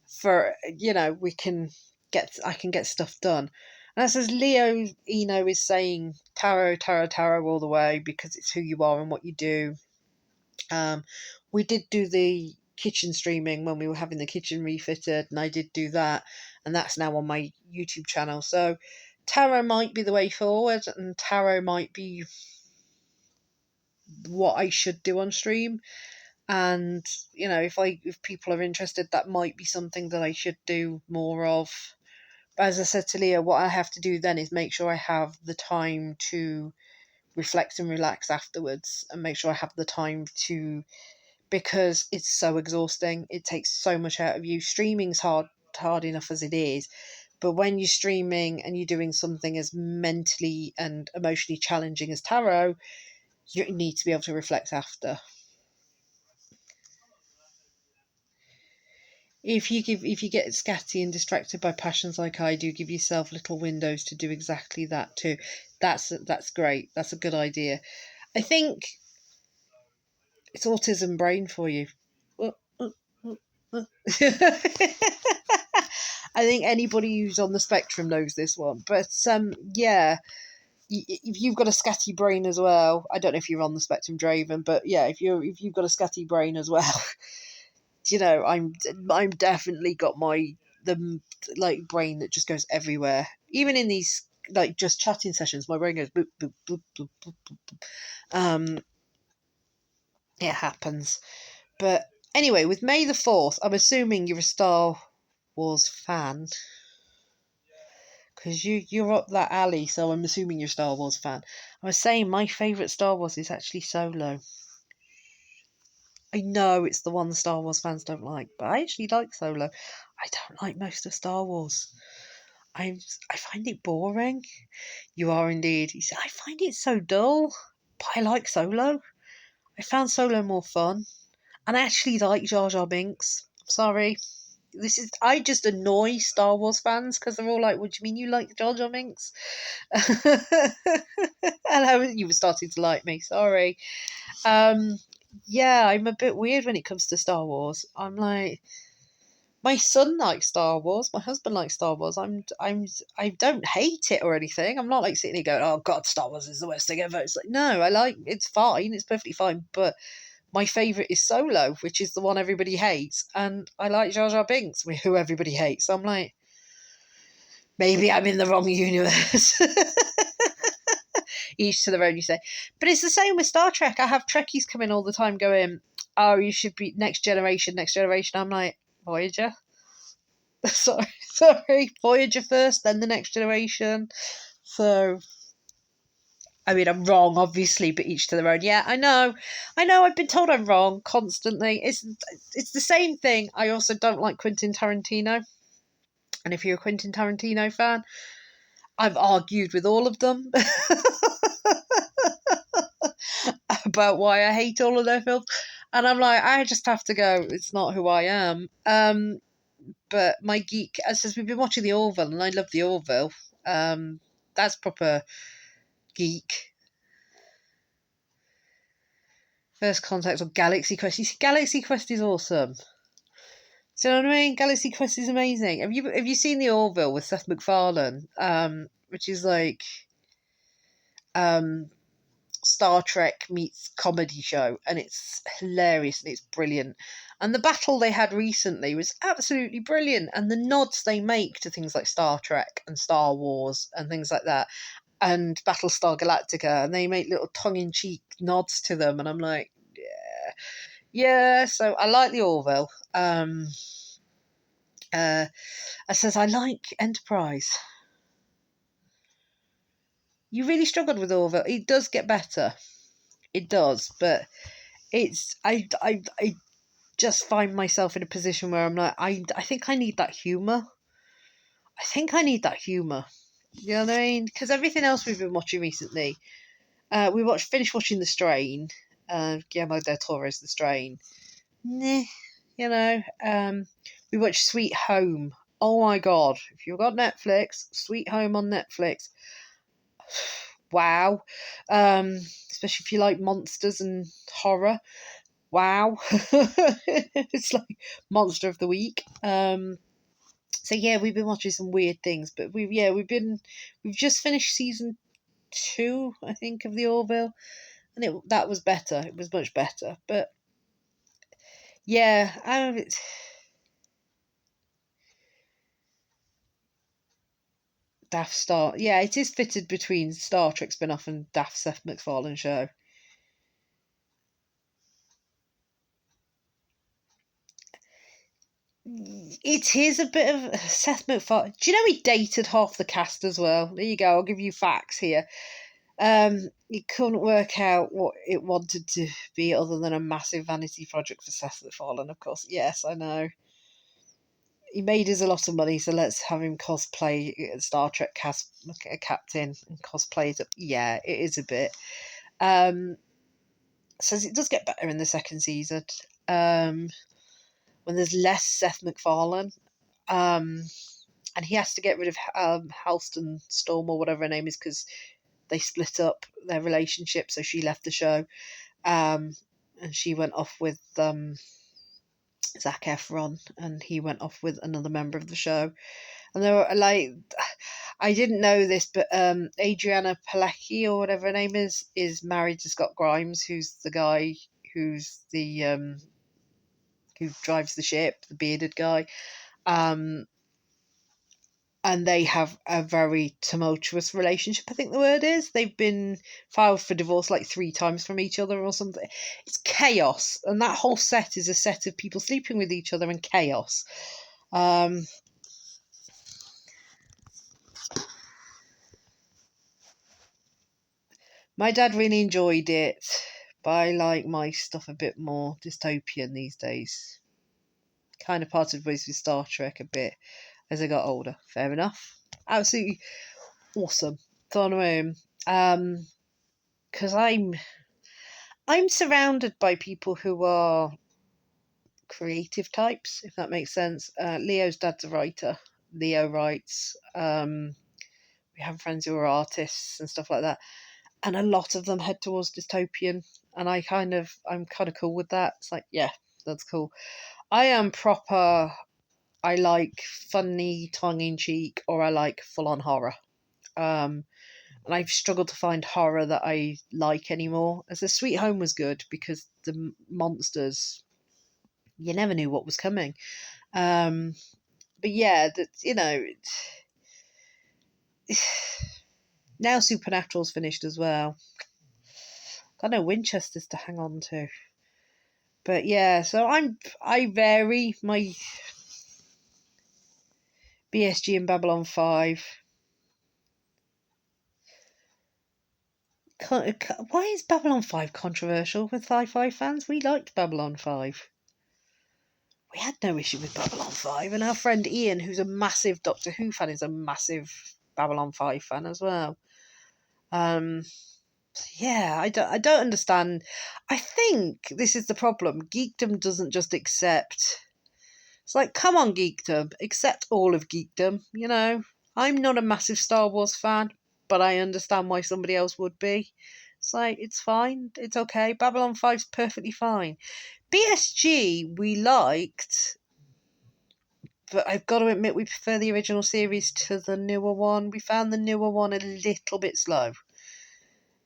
for I can get stuff done. And as says Leo Eno is saying, tarot all the way, because it's who you are and what you do. We did do the kitchen streaming when we were having the kitchen refitted, and I did do that, and that's now on my YouTube channel. So tarot might be the way forward, and tarot might be what I should do on stream. And if people are interested, that might be something that I should do more of. But as I said to Leah, what I have to do then is make sure I have the time to reflect and relax afterwards, and make sure I have the time to, because it's so exhausting. It takes so much out of you. Streaming's hard enough as it is, but when you're streaming and you're doing something as mentally and emotionally challenging as tarot, you need to be able to reflect after. If you get scatty and distracted by passions like I do, give yourself little windows to do exactly that too. That's great. That's a good idea. I think it's autism brain for you. I think anybody who's on the spectrum knows this one. But yeah, if you've got a scatty brain as well, I don't know if you're on the spectrum, Draven, but yeah, if you've got a scatty brain as well, I'm definitely got the brain that just goes everywhere. Even in these just chatting sessions, my brain goes boop boop boop boop boop boop. It happens. But anyway, with May the 4th, I'm assuming you're a Star Wars fan, because you're up that alley, so I'm assuming you're a Star Wars fan. I was saying my favourite Star Wars is actually Solo. I know it's the one the Star Wars fans don't like, but I actually like Solo. I don't like most of Star Wars. I find it boring. You are indeed. You say, I find it so dull, but I like Solo. I found Solo more fun. And I actually like Jar Jar Binks. Sorry. I just annoy Star Wars fans because they're all like, what do you mean you like Jar Jar Binks? And you were starting to like me. Sorry. Yeah, I'm a bit weird when it comes to Star Wars. I'm like, my son likes Star Wars. My husband likes Star Wars. I don't hate it or anything. I'm not like sitting here going, "Oh God, Star Wars is the worst thing ever." It's like, no, it's fine. It's perfectly fine. But my favourite is Solo, which is the one everybody hates, and I like Jar Jar Binks, who everybody hates. So I'm like, maybe I'm in the wrong universe. Each to their own, you say. But it's the same with Star Trek. I have Trekkies come in all the time going, oh, you should be Next Generation, Next Generation. I'm like, Voyager? sorry. Voyager first, then the Next Generation. So, I mean, I'm wrong, obviously, but each to their own. Yeah, I know. I've been told I'm wrong constantly. It's the same thing. I also don't like Quentin Tarantino. And if you're a Quentin Tarantino fan, I've argued with all of them about why I hate all of their films. And I'm like, I just have to go, it's not who I am. But my geek, as says, we've been watching The Orville, and I love The Orville. That's proper geek. First Contact or Galaxy Quest. You see, Galaxy Quest is awesome. Do you know what I mean? Galaxy Quest is amazing. Have you seen The Orville with Seth MacFarlane? Which is like Star Trek meets comedy show, and it's hilarious and it's brilliant. And the battle they had recently was absolutely brilliant, and the nods they make to things like Star Trek and Star Wars and things like that, and Battlestar Galactica, and they make little tongue-in-cheek nods to them, and I'm like, yeah. So I like the Orville. I says I like Enterprise. You really struggled with Orville. It does get better. It does, but it's I just find myself in a position where I'm like, I think I need that humour. You know what I mean? Because everything else we've been watching recently, finished watching The Strain, Guillermo del Toro's The Strain. Nah, you know. We watched Sweet Home. Oh my god! If you've got Netflix, Sweet Home on Netflix. Wow. Especially if you like monsters and horror. Wow. It's like Monster of the Week. So yeah, we've been watching some weird things, but we've just finished season 2, I think, of the Orville, and that was better. It was much better, but yeah, Daft Star. Yeah, it is fitted between Star Trek spin-off and Daft Seth MacFarlane show. It is a bit of Seth MacFarlane. Do you know he dated half the cast as well? There you go. I'll give you facts here. He couldn't work out what it wanted to be other than a massive vanity project for Seth MacFarlane, of course. Yes, I know. He made us a lot of money, so let's have him cosplay Star Trek captain and cosplay it. Yeah, it is a bit. Says it does get better in the second season. When there's less Seth MacFarlane. And he has to get rid of Halston Storm or whatever her name is because they split up their relationship. So she left the show, and she went off with Zac Efron, and he went off with another member of the show. And they were like, I didn't know this, but Adriana Palicki or whatever her name is married to Scott Grimes, who's the guy who's the who drives the ship, the bearded guy. And they have a very tumultuous relationship, I think the word is. They've been filed for divorce like 3 times from each other or something. It's chaos. And that whole set is a set of people sleeping with each other and chaos. My dad really enjoyed it, but I like my stuff a bit more dystopian these days. Kind of parted ways with Star Trek a bit as I got older. Fair enough. Absolutely awesome. Thrown away. Because I'm surrounded by people who are creative types, if that makes sense. Leo's dad's a writer. Leo writes. We have friends who are artists and stuff like that, and a lot of them head towards dystopian. And I'm kind of cool with that. It's like, yeah, that's cool. I am proper. I like funny, tongue in cheek, or I like full on horror. and I've struggled to find horror that I like anymore. As the Sweet Home was good because the monsters, you never knew what was coming. But yeah, that now Supernatural's finished as well. Got no Winchesters to hang on to. But yeah, so I vary my BSG and Babylon 5. Why is Babylon 5 controversial with sci-fi fans? We liked Babylon 5. We had no issue with Babylon 5, and our friend Ian, who's a massive Doctor Who fan, is a massive Babylon 5 fan as well. Yeah, I don't understand. I think this is the problem. Geekdom doesn't just accept. It's like, come on, Geekdom, accept all of Geekdom. I'm not a massive Star Wars fan, but I understand why somebody else would be. It's like, it's fine, it's okay. Babylon 5's perfectly fine. BSG we liked, but I've got to admit we prefer the original series to the newer one. We found the newer one a little bit slow.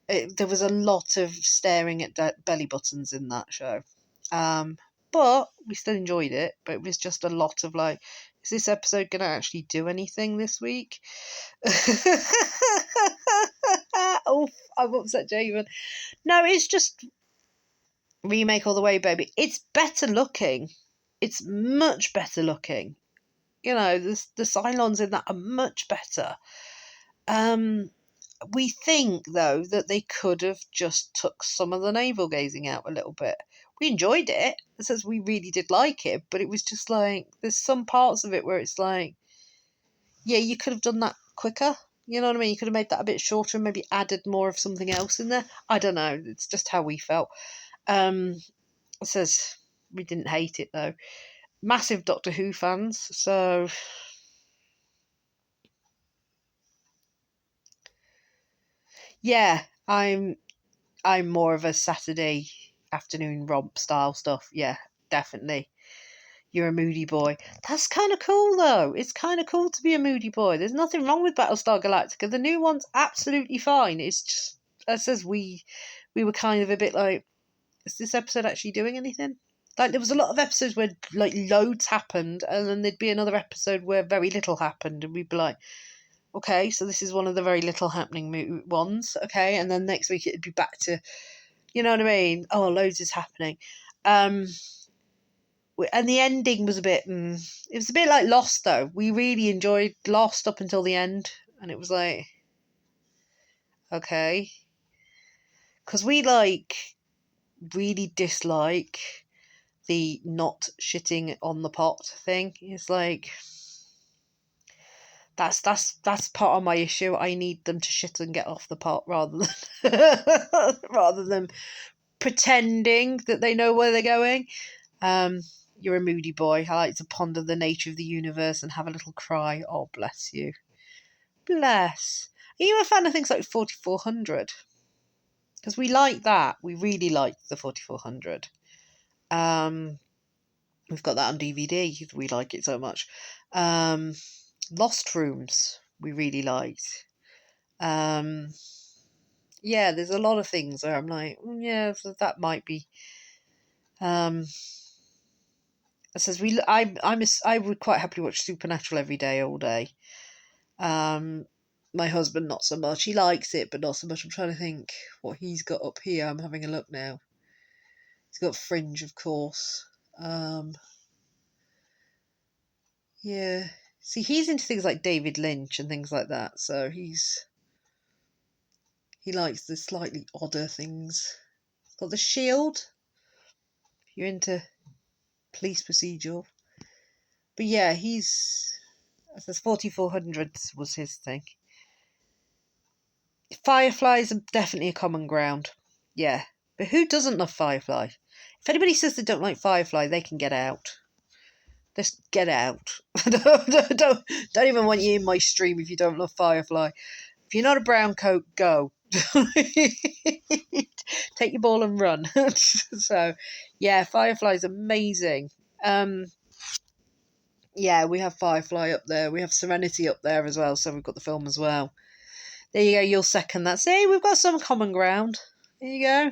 There was a lot of staring at belly buttons in that show. But we still enjoyed it. But it was just a lot of like, is this episode going to actually do anything this week? Oh, I've upset Javen. No, it's just remake all the way, baby. It's better looking. It's much better looking. The Cylons in that are much better. We think, though, that they could have just took some of the navel gazing out a little bit. We enjoyed it. It says we really did like it, but it was just like, there's some parts of it where it's like, yeah, you could have done that quicker. You know what I mean? You could have made that a bit shorter and maybe added more of something else in there. I don't know. It's just how we felt. It says we didn't hate it, though. Massive Doctor Who fans, so... Yeah, I'm more of a Saturday afternoon romp style stuff. Yeah, definitely. You're a moody boy. That's kind of cool, though. It's kind of cool to be a moody boy. There's nothing wrong with Battlestar Galactica. The new one's absolutely fine. It's just, it says we were kind of a bit like, is this episode actually doing anything? Like, there was a lot of episodes where, like, loads happened, and then there'd be another episode where very little happened, and we'd be like, okay, so this is one of the very little happening ones, okay, and then next week it'd be back to, you know what I mean? Oh, loads is happening. And the ending was a bit, it was a bit like Lost, though. We really enjoyed Lost up until the end, and it was like, okay. Because we, really dislike the not shitting on the pot thing. It's like... That's part of my issue. I need them to shit and get off the pot rather than pretending that they know where they're going. You're a moody boy. I like to ponder the nature of the universe and have a little cry. Oh, bless you. Bless. Are you a fan of things like 4400? Because we like that. We really like the 4400. We've got that on DVD. We like it so much. Lost Rooms, we really liked. Yeah, there's a lot of things where I'm like, yeah, so that might be. It says I would quite happily watch Supernatural every day, all day. My husband not so much. He likes it, but not so much. I'm trying to think what he's got up here. I'm having a look now. He's got Fringe, of course. Yeah. See, he's into things like David Lynch and things like that, so he likes the slightly odder things. He's got The Shield, if you're into police procedural. But yeah, says 4400 was his thing. Fireflies are definitely a common ground. Yeah. But who doesn't love Firefly? If anybody says they don't like Firefly, they can get out. Just get out. don't even want you in my stream if you don't love Firefly. If you're not a brown coat, go. Take your ball and run. So, yeah, Firefly's amazing. Yeah, we have Firefly up there. We have Serenity up there as well, so we've got the film as well. There you go. You'll second that. See, we've got some common ground. There you go.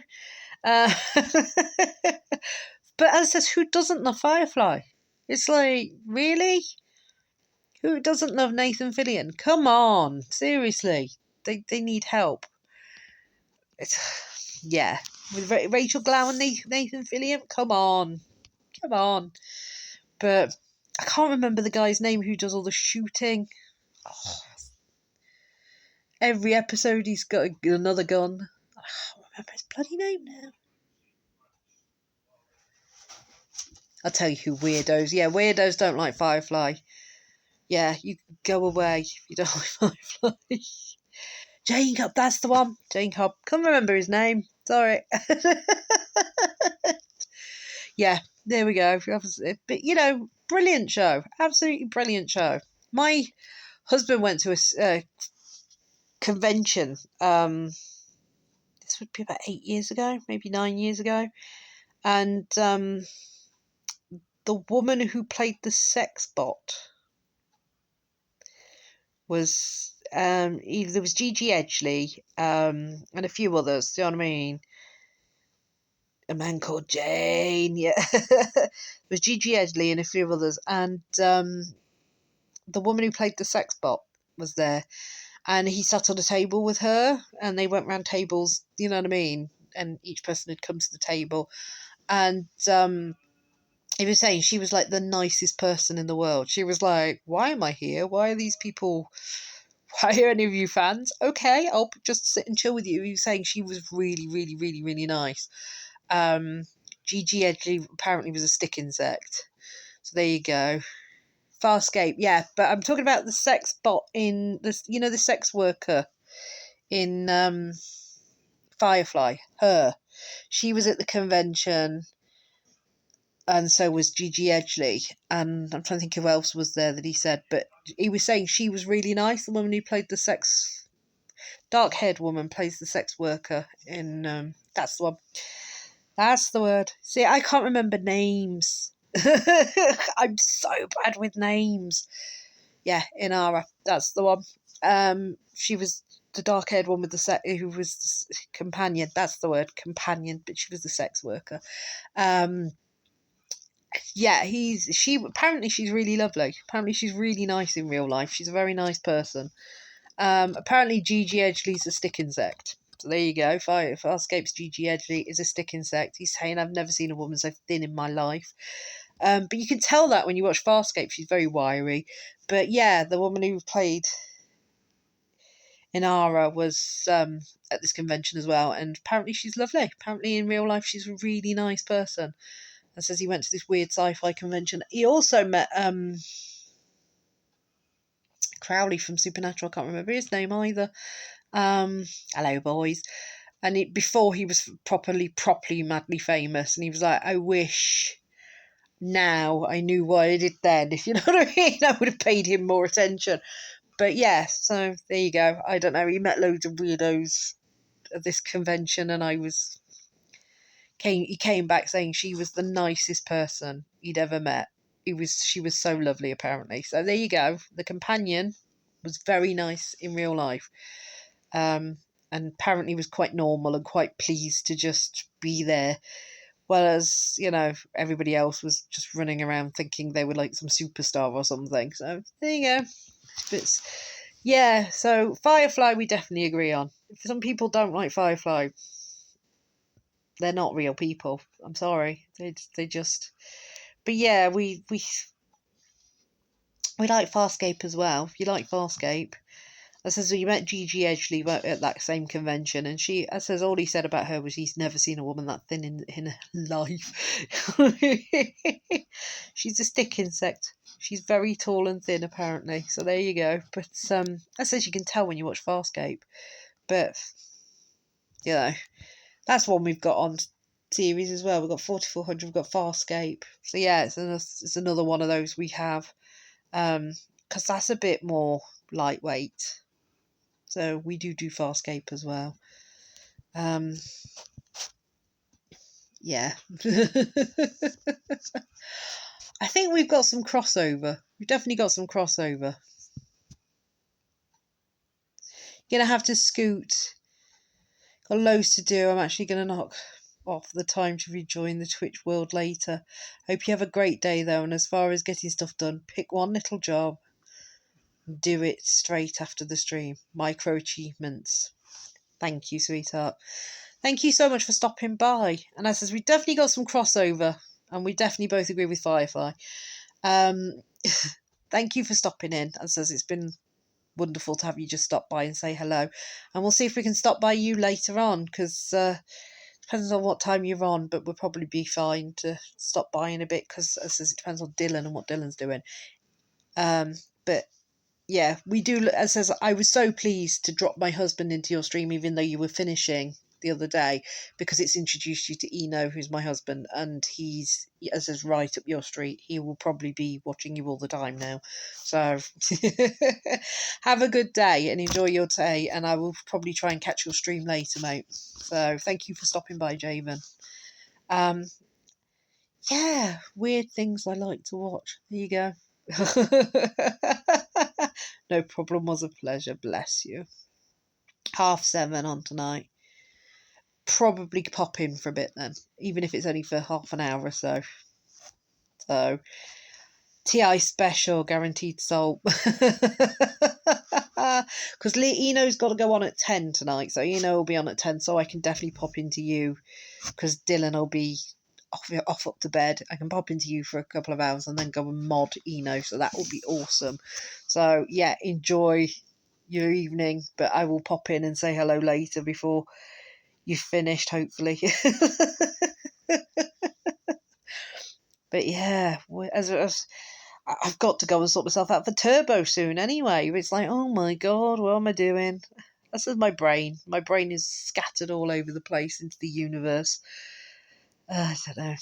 But as I says, who doesn't love Firefly? It's like, really? Who doesn't love Nathan Fillion? Come on, seriously. They need help. Yeah. With Rachel Glow and Nathan Fillion? Come on. But I can't remember the guy's name who does all the shooting. Oh. Every episode he's got another gun. I can't remember his bloody name now. I'll tell you who weirdos. Yeah, weirdos don't like Firefly. Yeah, you go away if you don't like Firefly. Jane Cobb, that's the one. Jane Cobb. Can't remember his name. Sorry. Yeah, there we go. But, brilliant show. Absolutely brilliant show. My husband went to a convention. This would be about 8 years ago, maybe 9 years ago. And the woman who played the sex bot was there was Gigi Edgley and a few others. Do you know what I mean? A man called Jane. Yeah, it was Gigi Edgley and a few others, and the woman who played the sex bot was there, and he sat on a table with her, and they went round tables. You know what I mean? And each person had come to the table, and he was saying she was like the nicest person in the world. She was like, "Why am I here? Why are these people? Why are any of you fans? Okay, I'll just sit and chill with you." He was saying she was really, really, really, really nice. Gigi Edgley apparently was a stick insect. So there you go. Farscape, yeah. But I'm talking about the sex bot in this. The sex worker in Firefly. Her. She was at the convention. And so was Gigi Edgley, and I'm trying to think who else was there that he said, but he was saying she was really nice. The woman who played the dark-haired woman plays the sex worker in. That's the one. That's the word. See, I can't remember names. I'm so bad with names. Yeah, Inara. That's the one. She was the dark-haired one with who was the companion. That's the word, companion. But she was the sex worker. Yeah, apparently she's really lovely. Apparently she's really nice in real life. She's a very nice person. Apparently Gigi Edgley's a stick insect. So there you go. Farscape's Gigi Edgley is a stick insect. He's saying, "I've never seen a woman so thin in my life." But you can tell that when you watch Farscape, she's very wiry. But yeah, the woman who played Inara was at this convention as well, and apparently she's lovely. Apparently in real life she's a really nice person. And says he went to this weird sci-fi convention. He also met Crowley from Supernatural. I can't remember his name either. Hello, boys. And before he was properly, madly famous, and he was like, "I wish now I knew what I did then." If you know what I mean, I would have paid him more attention. But yeah, so there you go. I don't know. He met loads of weirdos at this convention, and he came back saying she was the nicest person he'd ever met. She was so lovely, apparently. So there you go. The companion was very nice in real life. And apparently was quite normal and quite pleased to just be there. Whereas, everybody else was just running around thinking they were like some superstar or something. So there you go. But yeah, so Firefly we definitely agree on. If some people don't like Firefly, they're not real people. I'm sorry. They just. But yeah, we like Farscape as well. If you like Farscape, I says we met Gigi Edgley at that same convention, and I says all he said about her was he's never seen a woman that thin in her life. She's a stick insect. She's very tall and thin, apparently. So there you go. But I says you can tell when you watch Farscape. But that's one we've got on series as well. We've got 4400. We've got Farscape. So yeah, it's another one of those we have. Because that's a bit more lightweight. So we do Farscape as well. Yeah. I think we've got some crossover. We've definitely got some crossover. Gonna have to scoot. Got loads to do. I'm actually gonna knock off the time to rejoin the Twitch world later. Hope you have a great day though, and as far as getting stuff done, pick one little job, do it straight after the stream. Micro achievements. Thank you, sweetheart. Thank you so much for stopping by. And as says, we definitely got some crossover, and we definitely both agree with Firefly. Thank you for stopping in. As says, it's been wonderful to have you just stop by and say hello. And we'll see if we can stop by you later on, because depends on what time you're on, but we'll probably be fine to stop by in a bit, because as says, it depends on Dylan and what Dylan's doing. But yeah, we do. As says, I was so pleased to drop my husband into your stream, even though you were finishing the other day, because it's introduced you to Eno, who's my husband, and he's, as says, right up your street. He will probably be watching you all the time now. So have a good day and enjoy your day, and I will probably try and catch your stream later, mate. So thank you for stopping by, Javen. Yeah, weird things I like to watch. There you go. No problem, was a pleasure. Bless you. 7:30 on tonight. Probably pop in for a bit then, even if it's only for half an hour or so. So, TI special, guaranteed salt. Because Eno's got to go on at 10 tonight, so Eno will be on at 10, so I can definitely pop into you, because Dylan will be off up to bed. I can pop into you for a couple of hours and then go and mod Eno, so that will be awesome. So yeah, enjoy your evening, but I will pop in and say hello later before you've finished, hopefully. But yeah, as I've got to go and sort myself out for Turbo soon anyway. It's like, oh my god, what am I doing? This is my brain. My brain is scattered all over the place into the universe. I don't know.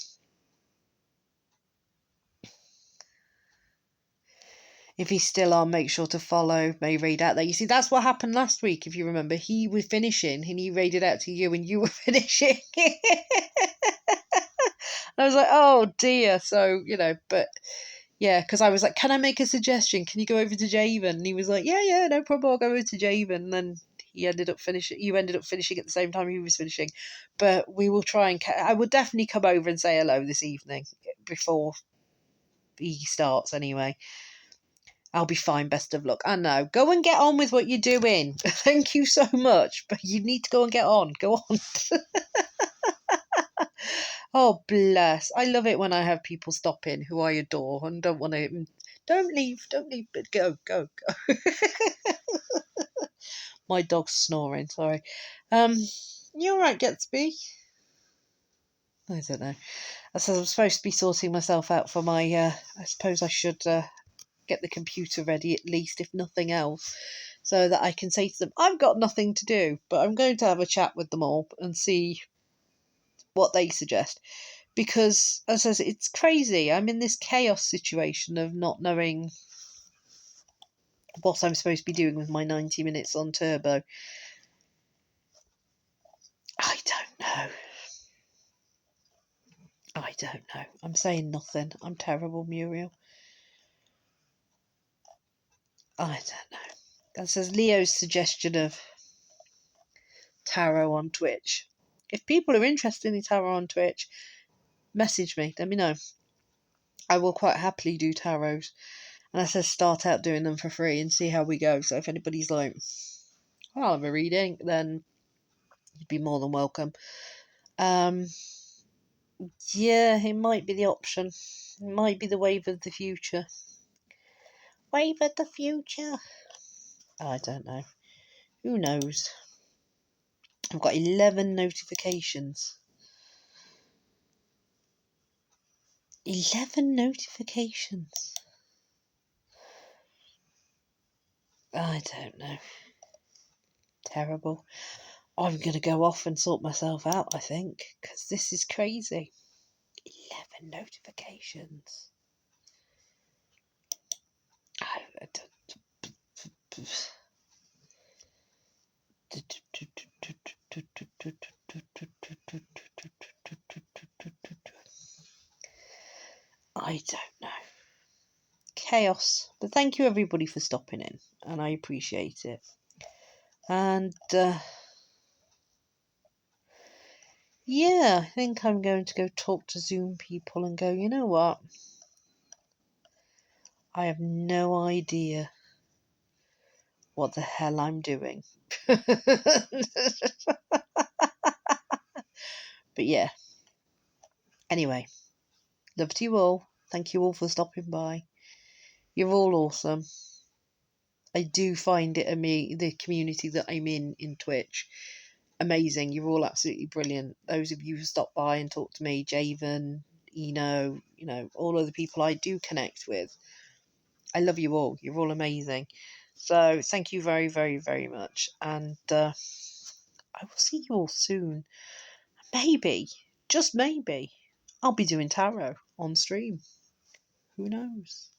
If he's still on, make sure to follow May Raid out there. You see, that's what happened last week, if you remember. He was finishing and he raided out to you and you were finishing. I was like, oh dear. So, but yeah, because I was like, can I make a suggestion? Can you go over to Javen? And he was like, yeah, no problem. I'll go over to Javen. And then you ended up finishing at the same time he was finishing. But we will try and I will definitely come over and say hello this evening before he starts anyway. I'll be fine, best of luck. I know. Go and get on with what you're doing. Thank you so much. But you need to go and get on. Go on. Oh, bless. I love it when I have people stop in who I adore and don't want to... Don't leave, but go. My dog's snoring, sorry. You all right, Gatsby? I don't know. I said I'm supposed to be sorting myself out for my... I suppose I should... get the computer ready at least, if nothing else, so that I can say to them, I've got nothing to do, but I'm going to have a chat with them all and see what they suggest. Because, as I said, it's crazy. I'm in this chaos situation of not knowing what I'm supposed to be doing with my 90 minutes on Turbo. I don't know. I'm saying nothing. I'm terrible, Muriel. I don't know. That says Leo's suggestion of tarot on Twitch. If people are interested in tarot on Twitch, message me. Let me know. I will quite happily do tarots. And I said start out doing them for free and see how we go. So if anybody's like, I'll have a reading, then you'd be more than welcome. Yeah, it might be the option. It might be the wave of the future. Wave of the future. I don't know. Who knows? I've got 11 notifications. 11 notifications. I don't know. Terrible. I'm going to go off and sort myself out, I think, because this is crazy. 11 notifications. I don't know. Chaos. But thank you everybody for stopping in, and I appreciate it. And yeah, I think I'm going to go talk to Zoom people and go, you know what? I have no idea what the hell I'm doing. But yeah. Anyway, love to you all. Thank you all for stopping by. You're all awesome. I do find it the community that I'm in Twitch amazing. You're all absolutely brilliant. Those of you who stop by and talk to me, Javen, Eno, all of the people I do connect with. I love you all. You're all amazing. So thank you very, very, very much. And I will see you all soon. Maybe, just maybe, I'll be doing tarot on stream. Who knows?